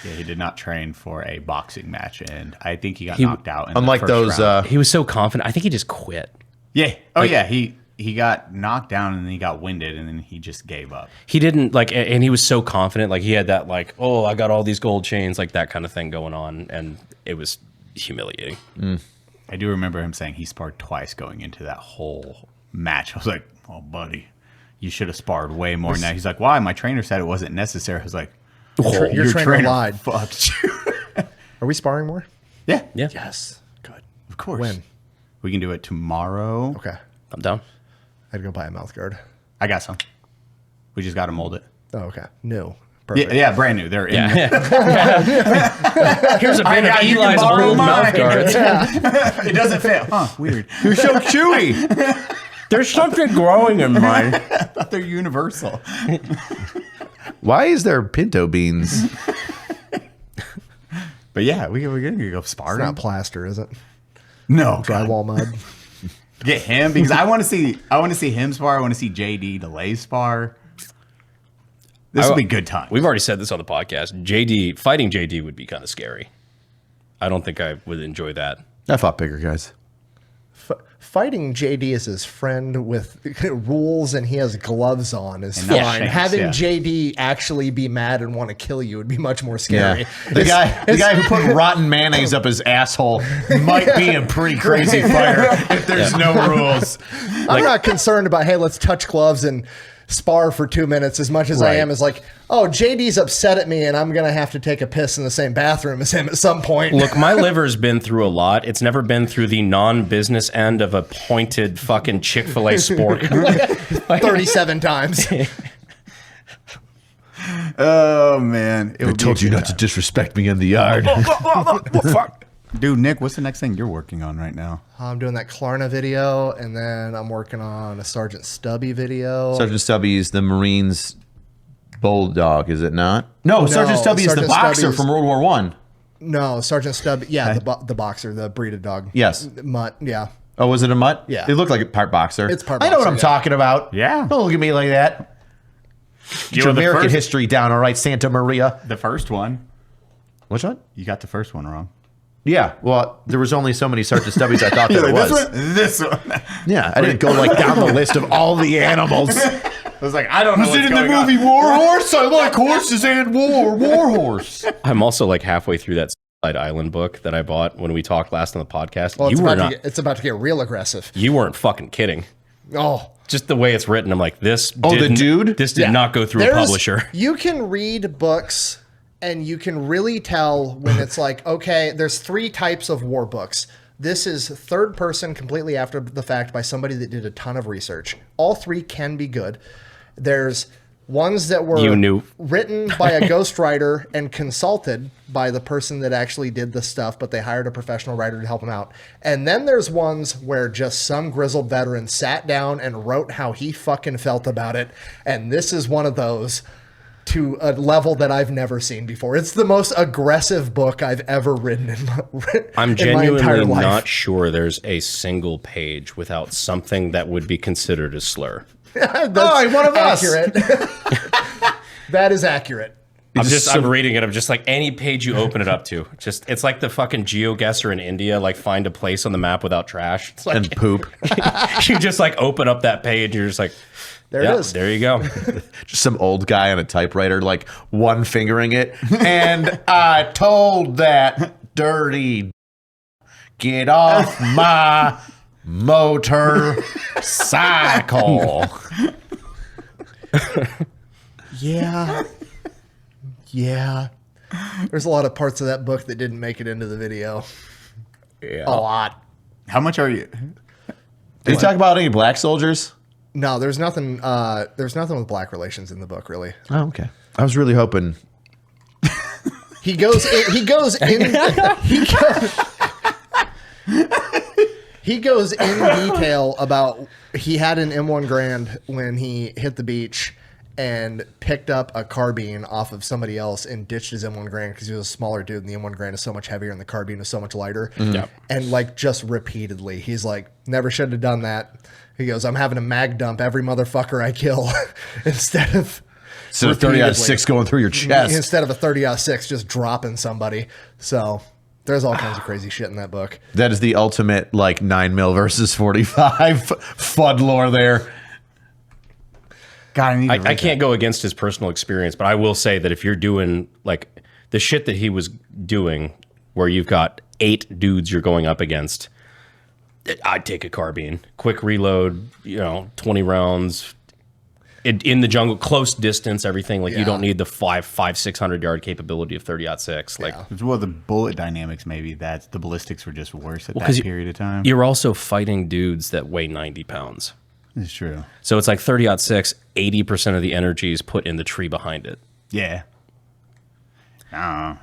Yeah, he did not train for a boxing match, and I think he got knocked out. Unlike those, he was so confident. I think he just quit. Yeah. Oh yeah. He got knocked down and then he got winded and then he just gave up. He didn't like, and he was so confident. Like he had that like, oh, I got all these gold chains, like that kind of thing going on, and it was humiliating. I do remember him saying he sparred twice going into that whole match. I was like, oh, buddy, you should have sparred way more. Now he's like, why? My trainer said it wasn't necessary. I was like, Your trainer lied. Fucked you. Are we sparring more? Yeah. Yes. Good. Of course. When? We can do it tomorrow. Okay. I'm down. I'd go buy a mouth guard. I got some. We just got to mold it. Oh, okay. New. Perfect. Yeah, brand new. They're in. Here's a bit of Eli's old mouth guards. It doesn't fit. Huh, weird. You're so chewy. There's something growing in mine. I thought they're universal. Why is there pinto beans? But yeah, we're going to go sparring. It's not plaster, is it? No. Drywall mud. Get him because I want to see him spar. I want to see JD DeLay spar. This will be good time. We've already said this on the podcast. Fighting JD would be kind of scary. I don't think I would enjoy that. I fought bigger guys. Fighting JD is his friend with rules and he has gloves on is And not fine. shanks, Having yeah. JD actually be mad and want to kill you would be much more scary. The guy who put rotten mayonnaise up his asshole might be a pretty crazy fighter if there's no rules. I'm not concerned about, hey, let's touch gloves and spar for 2 minutes as much as I am as like, oh, JD's upset at me and I'm going to have to take a piss in the same bathroom as him at some point. Look, my liver's been through a lot. It's never been through the non-business end of a pointed fucking Chick-fil-A spork. 37 times. Oh, man. I told you not to disrespect me in the yard. Dude, Nick, what's the next thing you're working on right now? I'm doing that Klarna video, and then I'm working on a Sergeant Stubby video. Sergeant Stubby is the Marines bulldog, is it not? No, Sergeant Stubby is the boxer from World War I. No, Sergeant Stubby, the boxer, the breed of dog. Yes. Mutt, yeah. Oh, was it a mutt? Yeah. It looked like a part boxer. It's part I know what boxer, I'm yeah. talking about. Yeah. Don't look at me like that. Get your know, the American first- history down, all right, Santa Maria. The first one. Which one? You got the first one wrong. Yeah. Well, there was only so many Sergeant Stubbies I thought that it was. This one. Yeah, I didn't go like down the list of all the animals. I was like, I don't know what's going on. War Horse? I like horses and war horse. I'm also like halfway through that Side Island book that I bought when we talked last on the podcast. Well, you were not. it's about to get real aggressive. You weren't fucking kidding. Oh. Just the way it's written, I'm like, this. Oh, the didn't- dude? This did not go through a publisher. You can read books and you can really tell when it's like, okay, there's 3 types of war books. This is third person, completely after the fact, by somebody that did a ton of research. All 3 can be good. There's ones that were written by a ghostwriter and consulted by the person that actually did the stuff, but they hired a professional writer to help them out. And then there's ones where just some grizzled veteran sat down and wrote how he fucking felt about it. And this is one of those to a level that I've never seen before. It's the most aggressive book I've ever written I'm in my entire genuinely life. not sure there's a single page without something that would be considered a slur. That's one of us. accurate. That is accurate. I'm reading it. I'm just like, any page you open it up to, just it's like the fucking GeoGuessr in India, like find a place on the map without trash. It's like, And poop. you just like open up that page, you're just like, There it is. There you go. Just some old guy on a typewriter, like one fingering it. And I told that dirty get off my motor cycle. Yeah. Yeah. There's a lot of parts of that book that didn't make it into the video. Yeah. A lot. How much are you? Did you talk about any black soldiers? No, there's nothing with black relations in the book, really. Oh, okay. I was really hoping. He goes in detail about he had an M1 Grand when he hit the beach and picked up a carbine off of somebody else and ditched his M1 Grand because he was a smaller dude and the M1 Grand is so much heavier and the carbine is so much lighter. Yep. And like just repeatedly, he's like, never should have done that. He goes, I'm having a mag dump every motherfucker I kill instead of 30 out of 6 going through your chest. Instead of a 30 out of 6 just dropping somebody. So there's all kinds of crazy shit in that book. That is the ultimate like 9mm versus 45 FUD lore there. God, I can't go against his personal experience, but I will say that if you're doing like the shit that he was doing, where you've got 8 dudes you're going up against, I'd take a carbine, quick reload, 20 rounds in the jungle, close distance, everything. Like you don't need the 600 yard capability of 30-06. Like, well, the bullet dynamics, maybe the ballistics were just worse at that 'cause period of time. you're also fighting dudes that weigh 90 pounds. It's true. So it's like 30-06, 80% of the energy is put in the tree behind it. Yeah. No.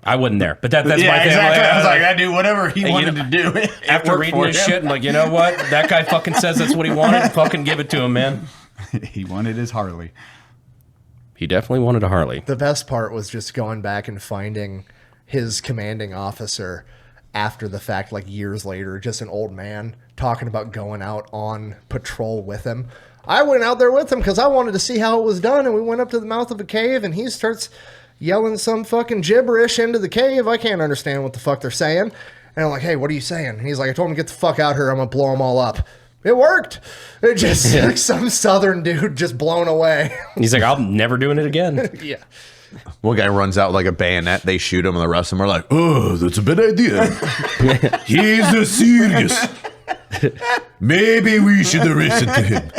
I wasn't there, but that's my thing. Exactly. I was like, I do whatever he wanted to do. After reading this shit, I'm like, you know what? That guy fucking says that's what he wanted. Fucking give it to him, man. He wanted his Harley. He definitely wanted a Harley. The best part was just going back and finding his commanding officer after the fact, like years later, just an old man talking about going out on patrol with him. I went out there with him because I wanted to see how it was done, and we went up to the mouth of a cave, and he starts yelling some fucking gibberish into the cave. I can't understand what the fuck they're saying. And I'm like, hey, what are you saying? And he's like, I told him to get the fuck out here. I'm going to blow them all up. It worked. It just like some southern dude just blown away. He's like, I'm never doing it again. Yeah. One guy runs out like a bayonet. They shoot him, and the rest of them are like, "Oh, that's a bad idea. He's a serious. Maybe we should listen to him."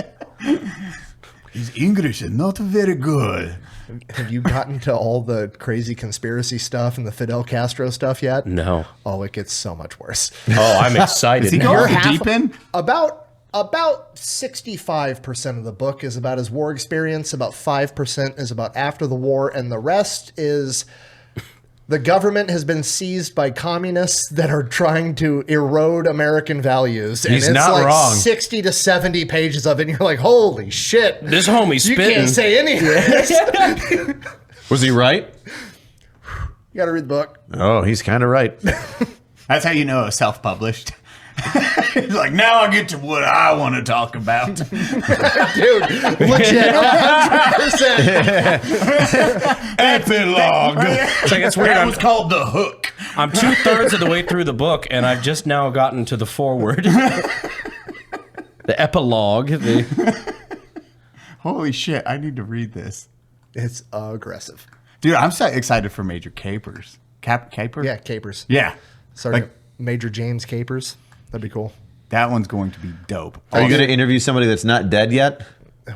His English is not very good. Have you gotten to all the crazy conspiracy stuff and the Fidel Castro stuff yet? No. Oh, it gets so much worse. Oh, I'm excited. Is he now. going deep in? About 65% of the book is about his war experience. About 5% is about after the war. And the rest is the government has been seized by communists that are trying to erode American values. And He's it's not like wrong. 60 to 70 pages of it. And you're like, holy shit. This homie's You spitting. can't say any of this. Was he right? You got to read the book. Oh, he's kind of right. That's how you know it was self-published. He's like, now I get to what I want to talk about. Dude, legit, 100%. Epilogue. It's like, it's weird. That was called The Hook. I'm 2/3 of the way through the book, and I've just now gotten to the foreword. The epilogue. Holy shit, I need to read this. It's aggressive. Dude, I'm so excited for Major Capers. Caper? Yeah, Capers. Yeah. Sergeant Major James Capers. That'd be cool. That one's going to be dope. Are you going to interview somebody that's not dead yet?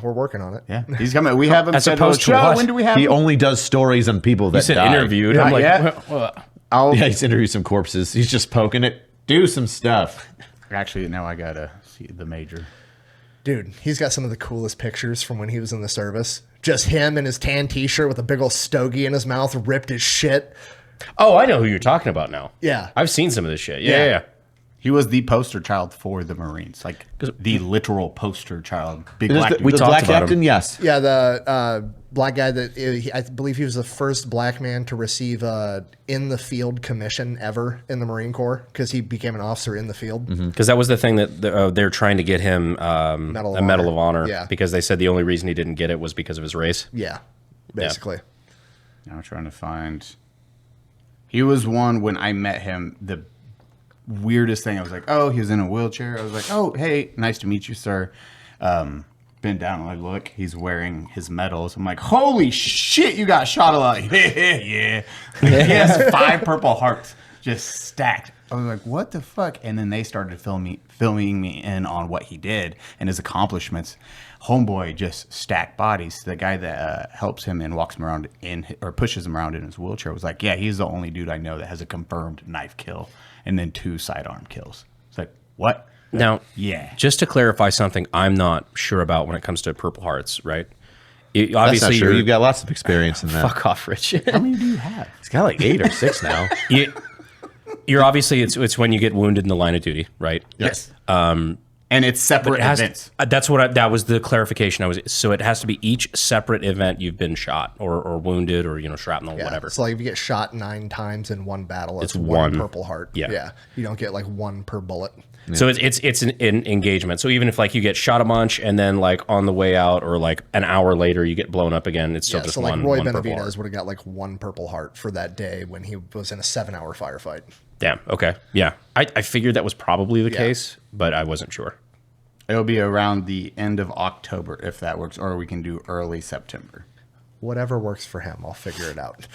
We're working on it. Yeah, he's coming. We have him As scheduled. opposed to what? When do we have He him? only does stories on people that You said died. interviewed. Not I'm like, yet. what? Yeah, he's interviewed some corpses. He's just poking it. Do some stuff. Actually, now I got to see the Major. Dude, he's got some of the coolest pictures from when he was in the service. Just him in his tan t-shirt with a big old stogie in his mouth, ripped as shit. Oh, I know who you're talking about now. Yeah. I've seen some of this shit. Yeah. He was the poster child for the Marines, like the literal poster child. Big It is black the, dude. We the talked black about captain, him. yes. Yeah, the black guy that I believe he was the first black man to receive in the field commission ever in the Marine Corps because he became an officer in the field. Because that was the thing that they're trying to get him a Medal of Honor. Yeah. Because they said the only reason he didn't get it was because of his race. Yeah, basically. Now I'm trying to find. He was one when I met him. The weirdest thing, I was like, oh, he was in a wheelchair. I was like, oh, hey, nice to meet you, sir. Been down and I look, he's wearing his medals. I'm like, holy shit, you got shot a lot. Yeah. He has 5 Purple Hearts just stacked. I was like, what the fuck? And then they started filming me in on what he did and his accomplishments. Homeboy just stacked bodies. The guy that helps him and walks him around or pushes him around in his wheelchair was like, yeah, he's the only dude I know that has a confirmed knife kill and then 2 sidearm kills. It's like, what? Now, Yeah. just to clarify something I'm not sure about when it comes to Purple Hearts, right? That's Obviously, not true. You've got lots of experience in that. fuck off, Rich. How many do you have? He's got like 8 or 6 now. You're obviously it's when you get wounded in the line of duty, right? Yes. And it's separate It has, events. that's that was the clarification so it has to be each separate event you've been shot or wounded or shrapnel, Yeah. whatever. So like if you get shot 9 times in one battle, it's It's one one. Purple Heart. Yeah. You don't get like 1 per bullet. So it's an engagement. So even if like you get shot a bunch and then like on the way out or like an hour later you get blown up again, it's still just so like one. Roy one Purple Benavidez Heart. would have got like 1 Purple Heart for that day when he was in a 7-hour firefight. Damn. Okay. Yeah. I figured that was probably the case, but I wasn't sure. It'll be around the end of October if that works, or we can do early September. Whatever works for him, I'll figure it out.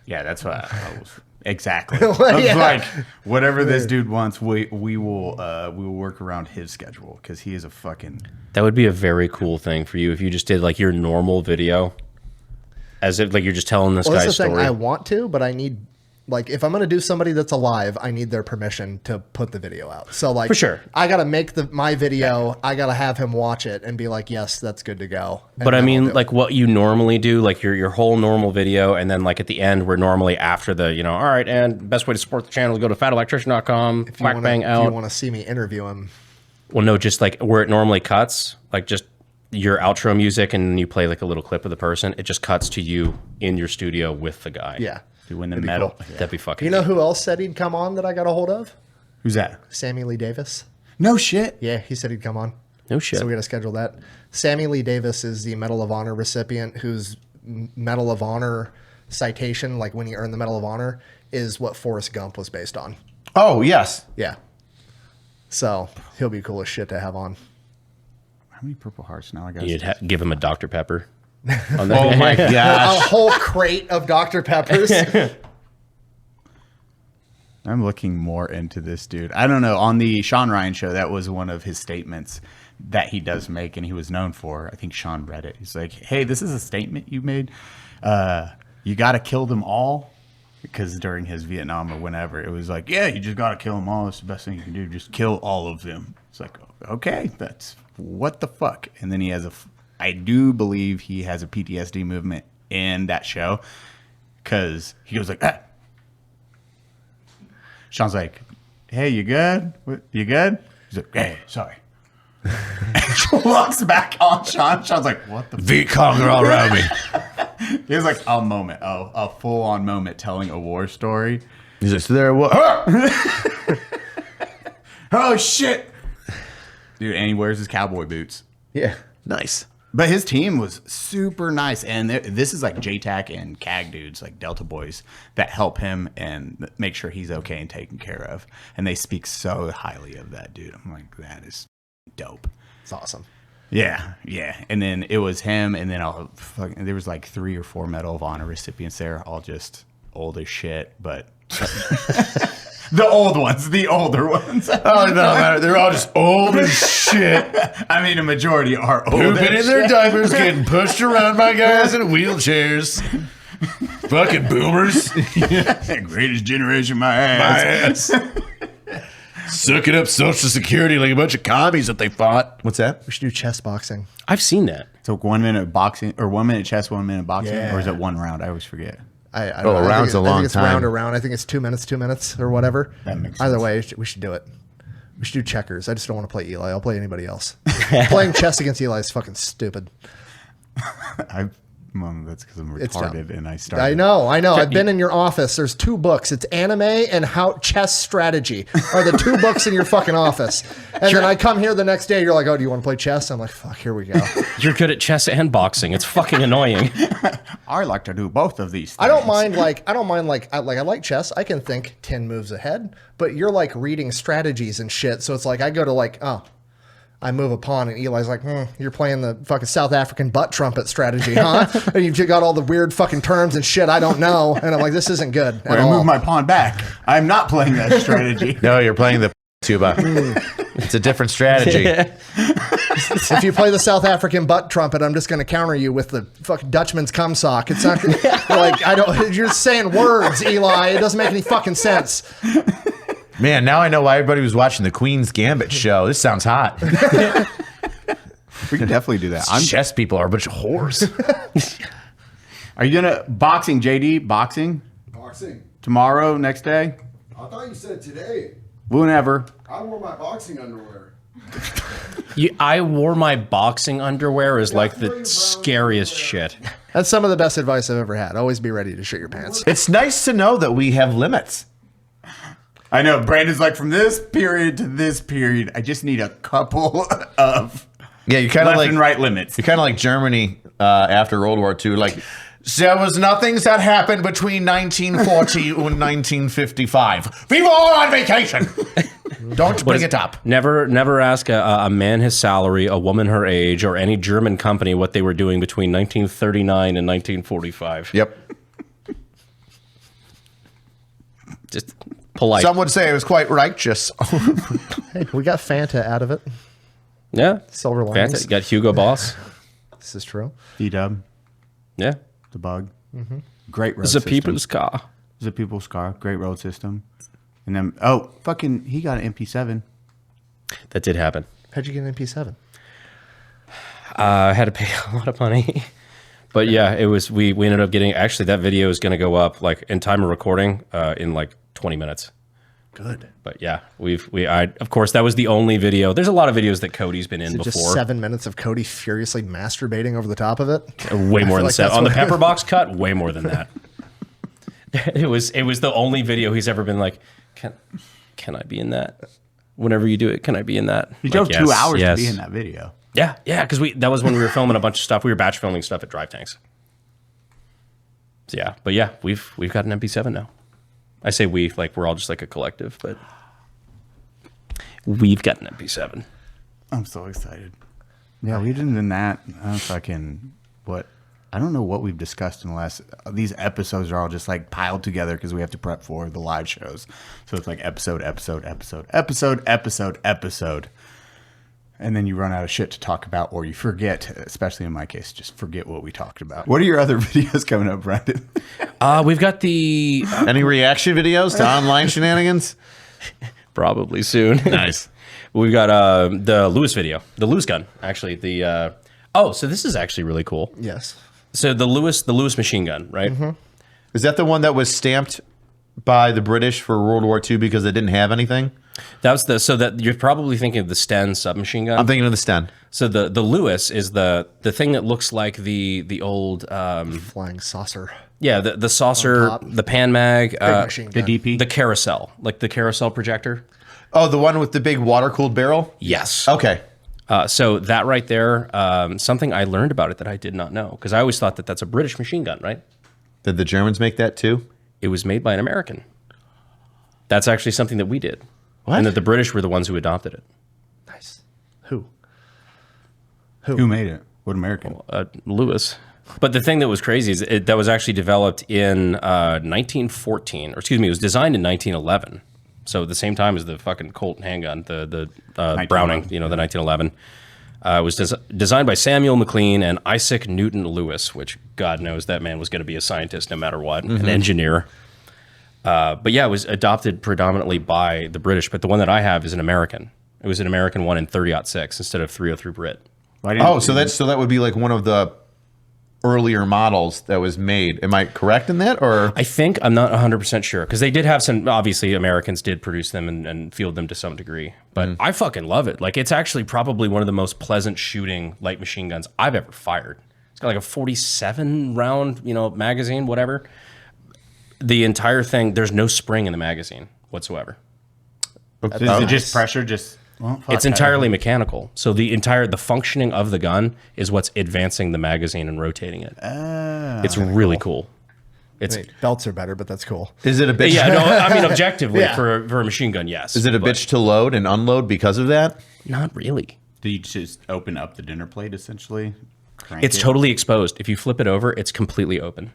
Yeah, that's what I was. Exactly. I was Yeah. like, whatever this dude wants, we will work around his schedule because he is a fucking. That would be a very cool thing for you if you just did like your normal video, as if like you're just telling this Well, guy's that's the thing. story. I want to, but I need, like, if I'm going to do somebody that's alive, I need their permission to put the video out. So, like, For sure. I got to make my video. I got to have him watch it and be like, yes, that's good to go. And But I then I'll mean, do it. like what you normally do, like your whole normal video, and then like at the end, we're normally after the, all right, and best way to support the channel is go to fatelectrician.com, if you whack wanna- bang if out. you want to see me interview him, Well, no, just like where it normally cuts, like just your outro music, and you play like a little clip of the person. It just cuts to you in your studio with the guy. yeah. Doing the That'd be metal. cool. That'd be fucking. You know who else said he'd come on that I got a hold of? Who's that? Sammy Lee Davis. No shit. Yeah, he said he'd come on. No shit. So we got to schedule that. Sammy Lee Davis is the Medal of Honor recipient whose Medal of Honor citation, like when he earned the Medal of Honor, is what Forrest Gump was based on. Oh, yes. Yeah. So he'll be cool as shit to have on. How many Purple Hearts now? I got. You'd give him a Dr. Pepper. Oh, my A gosh. whole crate of Dr. Peppers. I'm looking more into this dude. I don't know. On the Sean Ryan show, that was one of his statements that he does make, and he was known for. I think Sean read it. He's like, "Hey, this is a statement you made. You got to kill them all." Because during his Vietnam or whenever, it was like, "Yeah, you just got to kill them all. It's the best thing you can do. Just kill all of them." It's like, okay, that's what the fuck. And then he has I do believe he has a PTSD movement in that show because he goes like, ah. Sean's like, "Hey, you good? You good?" He's like, "Hey, sorry." Walks back on Sean. Sean's like, "What the Viet Cong are all around me. He was like a moment, a full-on moment telling a war story. He's like, so there, what? Oh shit, dude! And he wears his cowboy boots. Yeah. Nice. But his team was super nice, and this is like JTAC and CAG dudes, like Delta boys, that help him and make sure he's okay and taken care of. And they speak so highly of that dude. I'm like, that is dope. It's awesome. Yeah, yeah. And then it was him, and then there was like 3 or 4 Medal of Honor recipients there, all just old as shit, but the old ones, the older ones. Oh no, they're all just old as shit. I mean, a majority are old. Pooping in their diapers, getting pushed around by guys in wheelchairs. Fucking boomers. Greatest generation, my ass. Sucking up Social Security like a bunch of commies that they fought. What's that? We should do chess boxing. I've seen that. So 1 minute boxing, or 1 minute chess, 1 minute boxing, Yeah. or is it 1 round? I always forget. I A don't know. round's a long I think it's time. round to round. I think it's 2 minutes or whatever. That makes Either sense. way, we should do it. We should do checkers. I just don't want to play Eli. I'll play anybody else. Playing chess against Eli is fucking stupid. Well, that's because I'm It's retarded dumb. and I started. I know. I've been in your office. There's 2 books. It's anime and how chess strategy are the 2 books in your fucking office. And then I come here the next day. You're like, oh, do you want to play chess? I'm like, fuck, here we go. You're good at chess and boxing. It's fucking annoying. I like to do both of these things. I don't mind I like chess. I can think 10 moves ahead, but you're like reading strategies and shit. So it's like I go to like, oh, I move a pawn, and Eli's like, you're playing the fucking South African butt trumpet strategy, huh? And you've got all the weird fucking terms and shit I don't know. And I'm like, this isn't good at I all. move my pawn back. I'm not playing that strategy. No, you're playing the tuba. It's a different strategy. If you play the South African butt trumpet, I'm just going to counter you with the fucking Dutchman's cum sock. It's not like you're saying words, Eli. It doesn't make any fucking sense. Man, now I know why everybody was watching the Queen's Gambit show. This sounds hot. We can definitely do that. Chess people are a bunch of whores. Are you gonna boxing, JD? Boxing Boxing? tomorrow, next day, I thought you said today. whenever. I wore my boxing underwear. I wore my boxing underwear is like the scariest shit. That's some of the best advice I've ever had. Always be ready to shit your pants. It's nice to know that we have limits. I know Brandon's like, from this period to this period, I just need a couple of Yeah, you're kind of left like and right limits. You're kind of like Germany after World War II. Like, there was nothing that happened between 1940 and 1955. We were all on vacation. Don't bring it up. Never ask a man his salary, a woman her age, or any German company what they were doing between 1939 and 1945. Yep. Just polite. Some would say it was quite righteous. Hey, we got Fanta out of it. Yeah. Silver linings. Fantastic. You got Hugo Boss. This is true. D-Dub, Yeah. the bug. Great road It's a system. people's car. It's a people's car. Great road system. And then, fucking, he got an MP7. That did happen. How'd you get an MP7? I had to pay a lot of money. But yeah, it was, we ended up getting, actually that video is going to go up like in time of recording in like 20 minutes. Good. But yeah, of course, that was the only video. There's a lot of videos that Cody's been in before. Just 7 minutes of Cody furiously masturbating over the top of it. Way more than like 7. that's On the what- Pepper Box cut, way more than that. It was the only video he's ever been like, can I be in that? Whenever you do it, can I be in that? He Like, drove 2 hours yes. to be in that video. Yeah, because that was when we were filming a bunch of stuff. We were batch filming stuff at Drive Tanks. So yeah, but yeah, we've got an MP7 now. I say we, like we're all just like a collective, but we've got an MP7. I'm so excited. Yeah, we didn't do that. I don't know what we've discussed in the last. These episodes are all just like piled together because we have to prep for the live shows. So it's like episode. And then you run out of shit to talk about, or you forget, especially in my case, just forget what we talked about. What are your other videos coming up, Brandon? We've got the... Any reaction videos to online shenanigans? Probably soon. Nice. We've got the Lewis video. The Lewis gun, actually. So this is actually really cool. Yes. So the Lewis machine gun, right? Mm-hmm. Is that the one that was stamped by the British for World War II because it didn't have anything? That was so that you're probably thinking of the Sten submachine gun. I'm thinking of the Sten. So the Lewis is the thing that looks like the old flying saucer. Yeah, the saucer, the pan mag, machine the gun. DP, the carousel, like the carousel projector. Oh, the one with the big water-cooled barrel? Yes. Okay. So that right there, something I learned about it that I did not know, because I always thought that that's a British machine gun, right? Did the Germans make that too? It was made by an American. That's actually something that we did. What? And that the British were the ones who adopted it. Nice. Who? Who made it? What American? Lewis. But the thing that was crazy is that was actually developed in 1914, or excuse me, it was designed in 1911. So at the same time as the fucking Colt handgun, the Browning, the 1911. It was designed by Samuel McLean and Isaac Newton Lewis, which God knows that man was going to be a scientist no matter what, an engineer. But yeah, it was adopted predominantly by the British, but the one that I have is an American. It was an American one in 30-06 instead of 303 Brit. So that would be like one of the earlier models that was made. Am I correct in that? Or I think I'm not 100% sure because they did have some. Obviously, Americans did produce them and field them to some degree. But I fucking love it. Like it's actually probably one of the most pleasant shooting light machine guns I've ever fired. It's got like a 47 round, magazine, whatever. The entire thing. There's no spring in the magazine whatsoever. Is it just pressure? It's entirely mechanical. So the functioning of the gun is what's advancing the magazine and rotating it. It's really cool. Belts are better, but that's cool. Is it a bitch? Yeah, no, I mean objectively for a machine gun, yes. Is it a bitch to load and unload because of that? Not really. Do you just open up the dinner plate essentially? It's totally exposed. If you flip it over, it's completely open.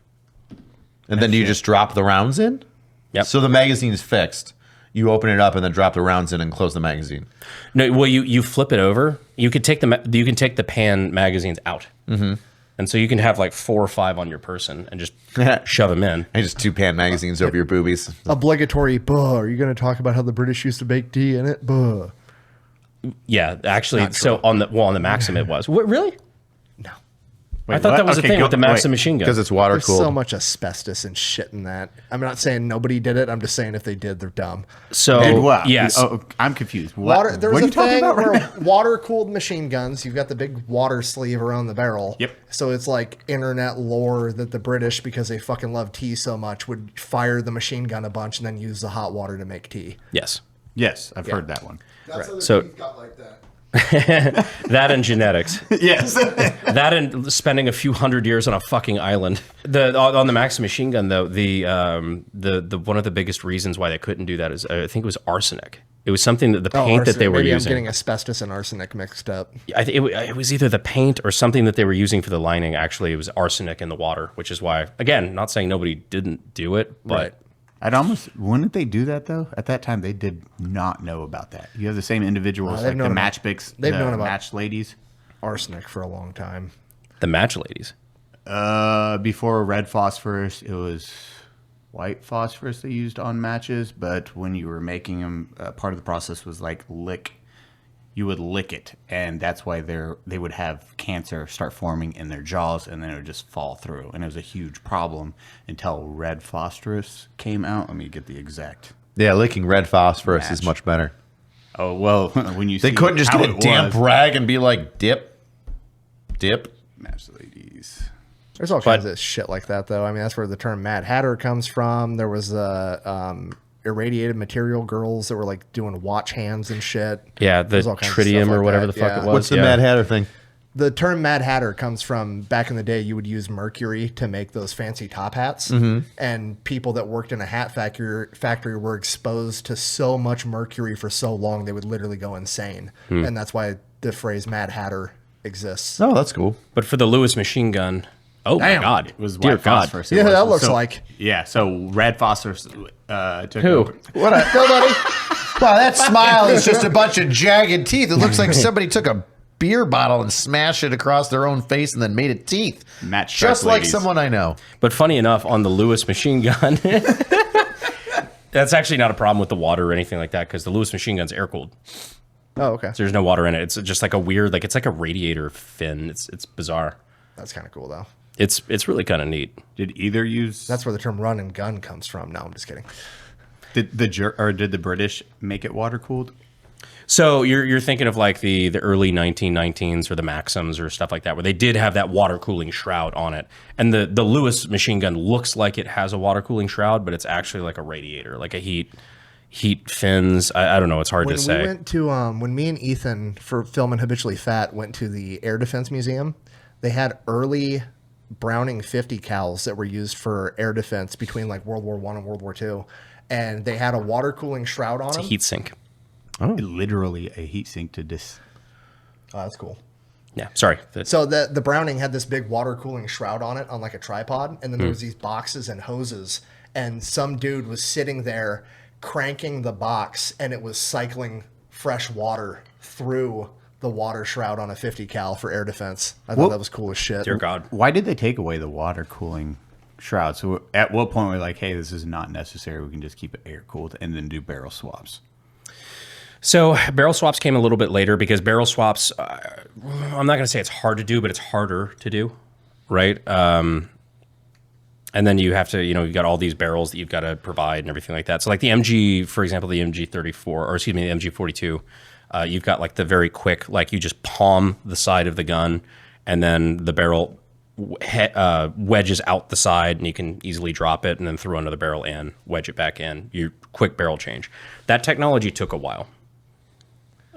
And then do you just drop the rounds in? Yep. So the magazine is fixed. You open it up and then drop the rounds in and close the magazine. No, well, you flip it over. You can take the pan magazines out, and so you can have like 4 or 5 on your person and just shove them in. And just 2 pan magazines over your boobies. Obligatory. Buh. Are you going to talk about how the British used to bake tea in it? Buh. Yeah, actually, so on the Maxim it was. What, really? No. I thought that was a thing with the Maxim machine gun. Because it's water There's cooled. so much asbestos and shit in that. I'm not saying nobody did it. I'm just saying if they did, they're dumb. So yes, I'm confused. Water. There was what a are you talking thing about right where now? water-cooled machine guns. You've got the big water sleeve around the barrel. Yep. So it's like internet lore that the British, because they fucking love tea so much, would fire the machine gun a bunch and then use the hot water to make tea. yes, Yes, I've heard that one. That's how their So- teeth got like that. that and genetics. Yes. That and spending a few hundred years on a fucking island. On the Maxim machine gun though, the one of the biggest reasons why they couldn't do that is I think it was arsenic. It was something that the paint that they were Maybe using. I'm getting asbestos and arsenic mixed up. I think it was either the paint or something that they were using for the lining. Actually, it was arsenic in the water, which is why, again, not saying nobody didn't do it, but Wouldn't they do that though? At that time, they did not know about that. You have the same individuals they've like the known about- match picks, they've the known about- match ladies. Arsenic for a long time. the match ladies. Before red phosphorus, it was white phosphorus they used on matches. But when you were making them, part of the process was like you would lick it, and that's why they would have cancer start forming in their jaws, and then it would just fall through. And it was a huge problem until red phosphorus came out. Let me get the exact. Yeah, licking red phosphorus is Match. much better. Oh well, when you They see couldn't just how get a it damp was, rag and be like, dip. match ladies. There's all kinds of shit like that, though. I mean, that's where the term Mad Hatter comes from. There was irradiated material girls that were like doing watch hands and shit. Yeah, the There's all kinds of tritium stuff or like whatever that, the fuck yeah. it was. What's the yeah. Mad Hatter thing? The term Mad Hatter comes from back in the day. You would use mercury to make those fancy top hats, and people that worked in a hat factory were exposed to so much mercury for so long they would literally go insane, and that's why the phrase Mad Hatter exists. Oh, that's cool. But for the Lewis machine gun, oh Damn. my god, It was dear white God. phosphorus. Yeah, It was. that looks So- like Yeah, so red phosphorus took Who? over. What a nobody. Wow, that smile is just a bunch of jagged teeth. It looks like somebody took a beer bottle and smashed it across their own face and then made it teeth. Match Just shark like ladies. someone I know. But funny enough, on the Lewis machine gun, that's actually not a problem with the water or anything like that because the Lewis machine gun's air cooled. oh, okay, So there's no water in it. It's just like a weird, like it's like a radiator fin. It's bizarre. that's kind of cool though. It's really kind of neat. Did either use That's where the term run and gun comes from. No, I'm just kidding. did the British make it water cooled? So you're thinking of like the early 1919s or the Maxims or stuff like that, where they did have that water cooling shroud on it. And the Lewis machine gun looks like it has a water cooling shroud, but it's actually like a radiator, like a heat heat fins. I don't know. It's hard to say. We went to when me and Ethan for filming Habitually Fat went to the Air Defense Museum. They had early Browning 50 cals that were used for air defense between like World War I and World War II, and they had a water cooling shroud on It's a them. heat sink. Literally a heat sink to dis. Oh, that's cool. Yeah, sorry. So the Browning had this big water cooling shroud on it on like a tripod, and then there was these boxes and hoses, and some dude was sitting there cranking the box, and it was cycling fresh water through the water shroud on a 50 cal for air defense. I thought that was cool as shit. Dear God. Why did they take away the water cooling shroud? So at what point were we like, hey, this is not necessary. We can just keep it air cooled and then do barrel swaps. So barrel swaps came a little bit later because barrel swaps, I'm not going to say it's hard to do, but it's harder to do, right? And then you have to, you've got all these barrels that you've got to provide and everything like that. So like the MG, for example, the MG34, or excuse me, the MG42, you've got like the very quick, like you just palm the side of the gun and then the barrel wedges out the side and you can easily drop it and then throw another barrel in, wedge it back in, you quick barrel change. That technology took a while.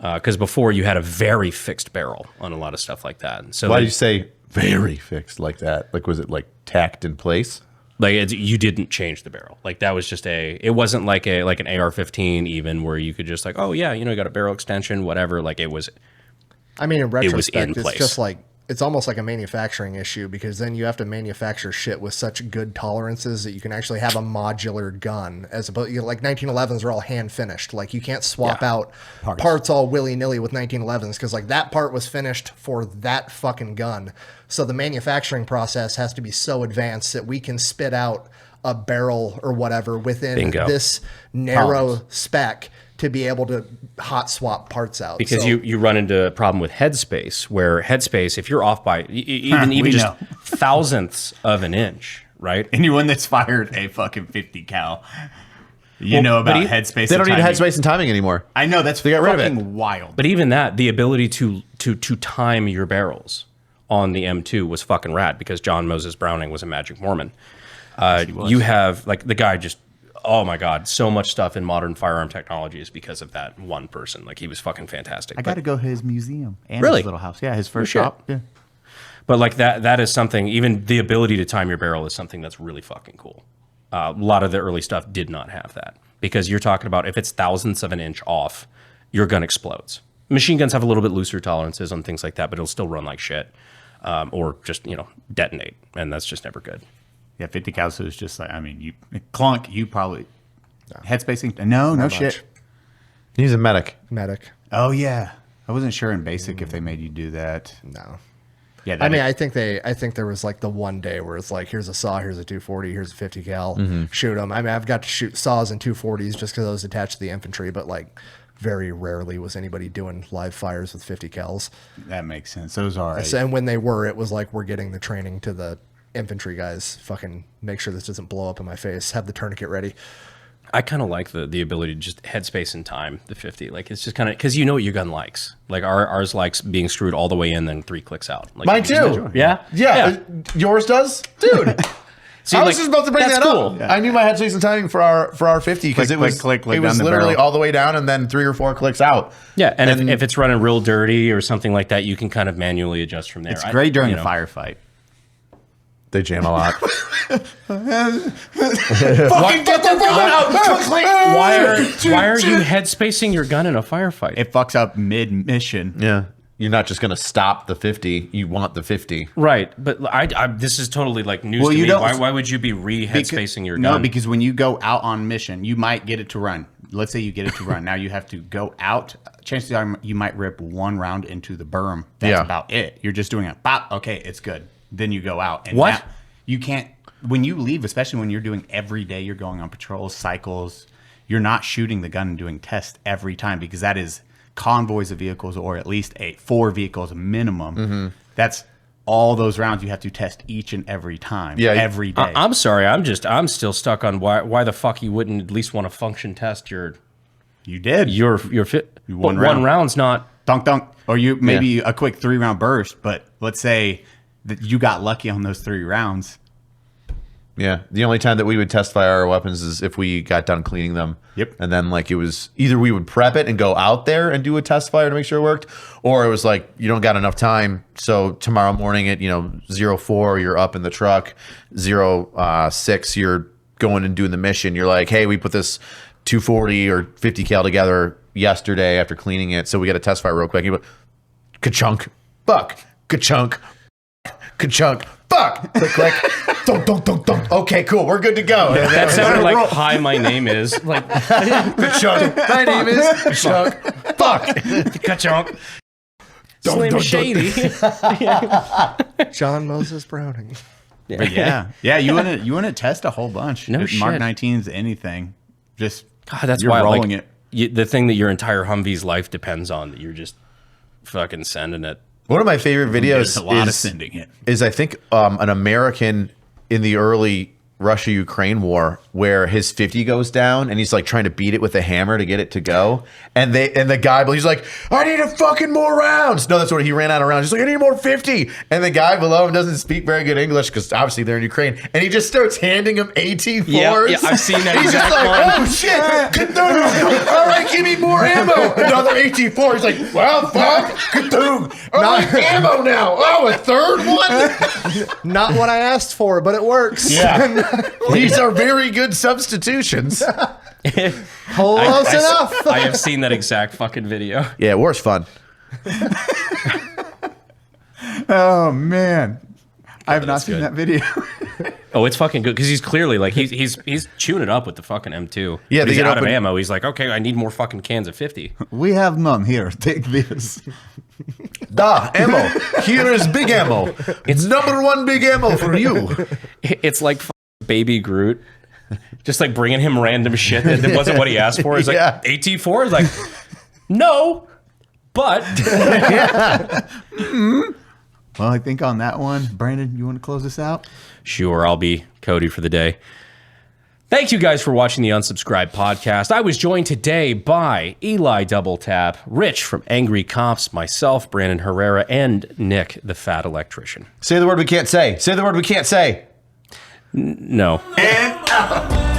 Because before you had a very fixed barrel on a lot of stuff like that. So why do you say very fixed like that? Like, was it like tacked in place? Like you didn't change the barrel. Like that was just it wasn't like an AR-15 even where you could just like, oh yeah, you got a barrel extension, whatever. Like it was. I mean, in retrospect, it's just like, it's almost like a manufacturing issue because then you have to manufacture shit with such good tolerances that you can actually have a modular gun as opposed like 1911s are all hand finished. Like you can't swap out parts all willy nilly with 1911s because like that part was finished for that fucking gun. So the manufacturing process has to be so advanced that we can spit out a barrel or whatever within this narrow spec to be able to hot swap parts out. Because you run into a problem with headspace, where headspace, if you're off by even just thousandths of an inch, right? Anyone that's fired a fucking 50 cal, know about headspace. They don't need headspace and timing anymore. I know, that's fucking wild. But even that, the ability to time your barrels on the M2 was fucking rad because John Moses Browning was a magic Mormon. You have like the guy just. Oh my God, so much stuff in modern firearm technology is because of that one person. Like he was fucking fantastic. I got to go to his museum and really? His little house. Yeah, his first shop. Yeah. But like that is something, even the ability to time your barrel is something that's really fucking cool. A lot of the early stuff did not have that because you're talking about if it's thousandths of an inch off, your gun explodes. Machine guns have a little bit looser tolerances on things like that, but it'll still run like shit or just, detonate. And that's just never good. Yeah, 50 cal is just like, I mean, you probably headspacing. No shit. He's a medic. Oh yeah, I wasn't sure in basic if they made you do that. No. Yeah, I think there was like the one day where it's like, here's a saw, here's a 240, here's a 50 cal, shoot them. I mean, I've got to shoot saws and 240s just because I was attached to the infantry, but like very rarely was anybody doing live fires with 50 cals. That makes sense. Those are. And when they were, it was like, we're getting the training to the infantry guys, fucking make sure this doesn't blow up in my face, have the tourniquet ready. I kind of like the ability to just headspace and time the 50. Like it's just kind of because you know what your gun likes. Like ours likes being screwed all the way in, then 3 clicks out. Like, mine too. Yeah. Yours does, dude. See, I was just about to bring that up. Yeah. I knew my headspace and timing for our 50 because it was literally all the way down and then 3 or 4 clicks out. Yeah, and if it's running real dirty or something like that, you can kind of manually adjust from there. It's great during a firefight. They jam a lot. Fucking get the gun out! Why are you headspacing your gun in a firefight? It fucks up mid-mission. Yeah. You're not just going to stop the 50. You want the 50. Right. But this is totally like news to me. Why would you be re-headspacing your gun? No, because when you go out on mission, you might get it to run. Let's say you get it to run. Now you have to go out. Chances are you might rip 1 round into the berm. That's about it. You're just doing a pop. Okay, it's good. Then you go out. And what? You can't, when you leave, especially when you're doing every day, you're going on patrols, cycles, you're not shooting the gun and doing tests every time because that is convoys of vehicles or at least 4 vehicles minimum. That's all those rounds you have to test each and every time, every day. I'm sorry. I'm still stuck on why the fuck you wouldn't at least want to function test your. You did. Your fit. One round's not. Dunk, dunk. Or you maybe a quick 3-round burst, but let's say that you got lucky on those 3 rounds. Yeah, the only time that we would test fire our weapons is if we got done cleaning them. Yep. And then like it was either we would prep it and go out there and do a test fire to make sure it worked, or it was like you don't got enough time. So tomorrow morning at 04 you're up in the truck, 06 you're going and doing the mission. You're like, hey, we put this 240 or 50 cal together yesterday after cleaning it, so we got a test fire real quick. You go, ka-chunk, buck, ka-chunk, ka-chunk, buck, click, click. Dunk, dunk, dunk, dunk. Okay, cool. We're good to go. That sounded like, hi, my name is. Like, ka-chunk. My name is ka-chunk. Fuck. ka-chunk. Slim Shady. John Moses Browning. But yeah. You want to test a whole bunch. No Mark shit. 19's anything. Just God, that's you're why rolling like, it. The thing that your entire Humvee's life depends on, that you're just fucking sending it. One of my favorite There's videos a lot of sending it. is I think an American in the early Russia-Ukraine war where his 50 goes down and he's like trying to beat it with a hammer to get it to go. And the guy, he's like, I need a fucking more rounds. No, that's what he ran out of rounds. He's like, I need more 50. And the guy below him doesn't speak very good English because obviously they're in Ukraine. And he just starts handing him AT4s. Yeah, I've seen that. He's just like, oh shit. All right, give me more ammo. Another AT4. He's like, well, fuck. Kadoom. Oh, ammo now. Oh, a third one? Not what I asked for, but it works. Yeah. These are very good substitutions. Close enough. I have seen that exact fucking video. Yeah, war's fun. Oh man, I have not seen that video. Oh, it's fucking good because he's clearly like he's chewing it up with the fucking M2. Yeah, But they he's get out up of and- ammo. He's like, okay, I need more fucking cans of 50. We have none here. Take this. Da, ammo. Here is big ammo. It's number one big ammo for you. It's like Baby Groot, just like bringing him random shit that wasn't what he asked for. He's like, Yeah. AT4? He's like, no, but Well, I think on that one, Brandon, you want to close this out? sure, I'll be Cody for the day. Thank you guys for watching the Unsubscribed podcast. I was joined today by Eli Doubletap, Rich from Angry Cops, myself, Brandon Herrera, and Nick, the Fat Electrician. Say the word we can't say. Say the word we can't say. No. And out.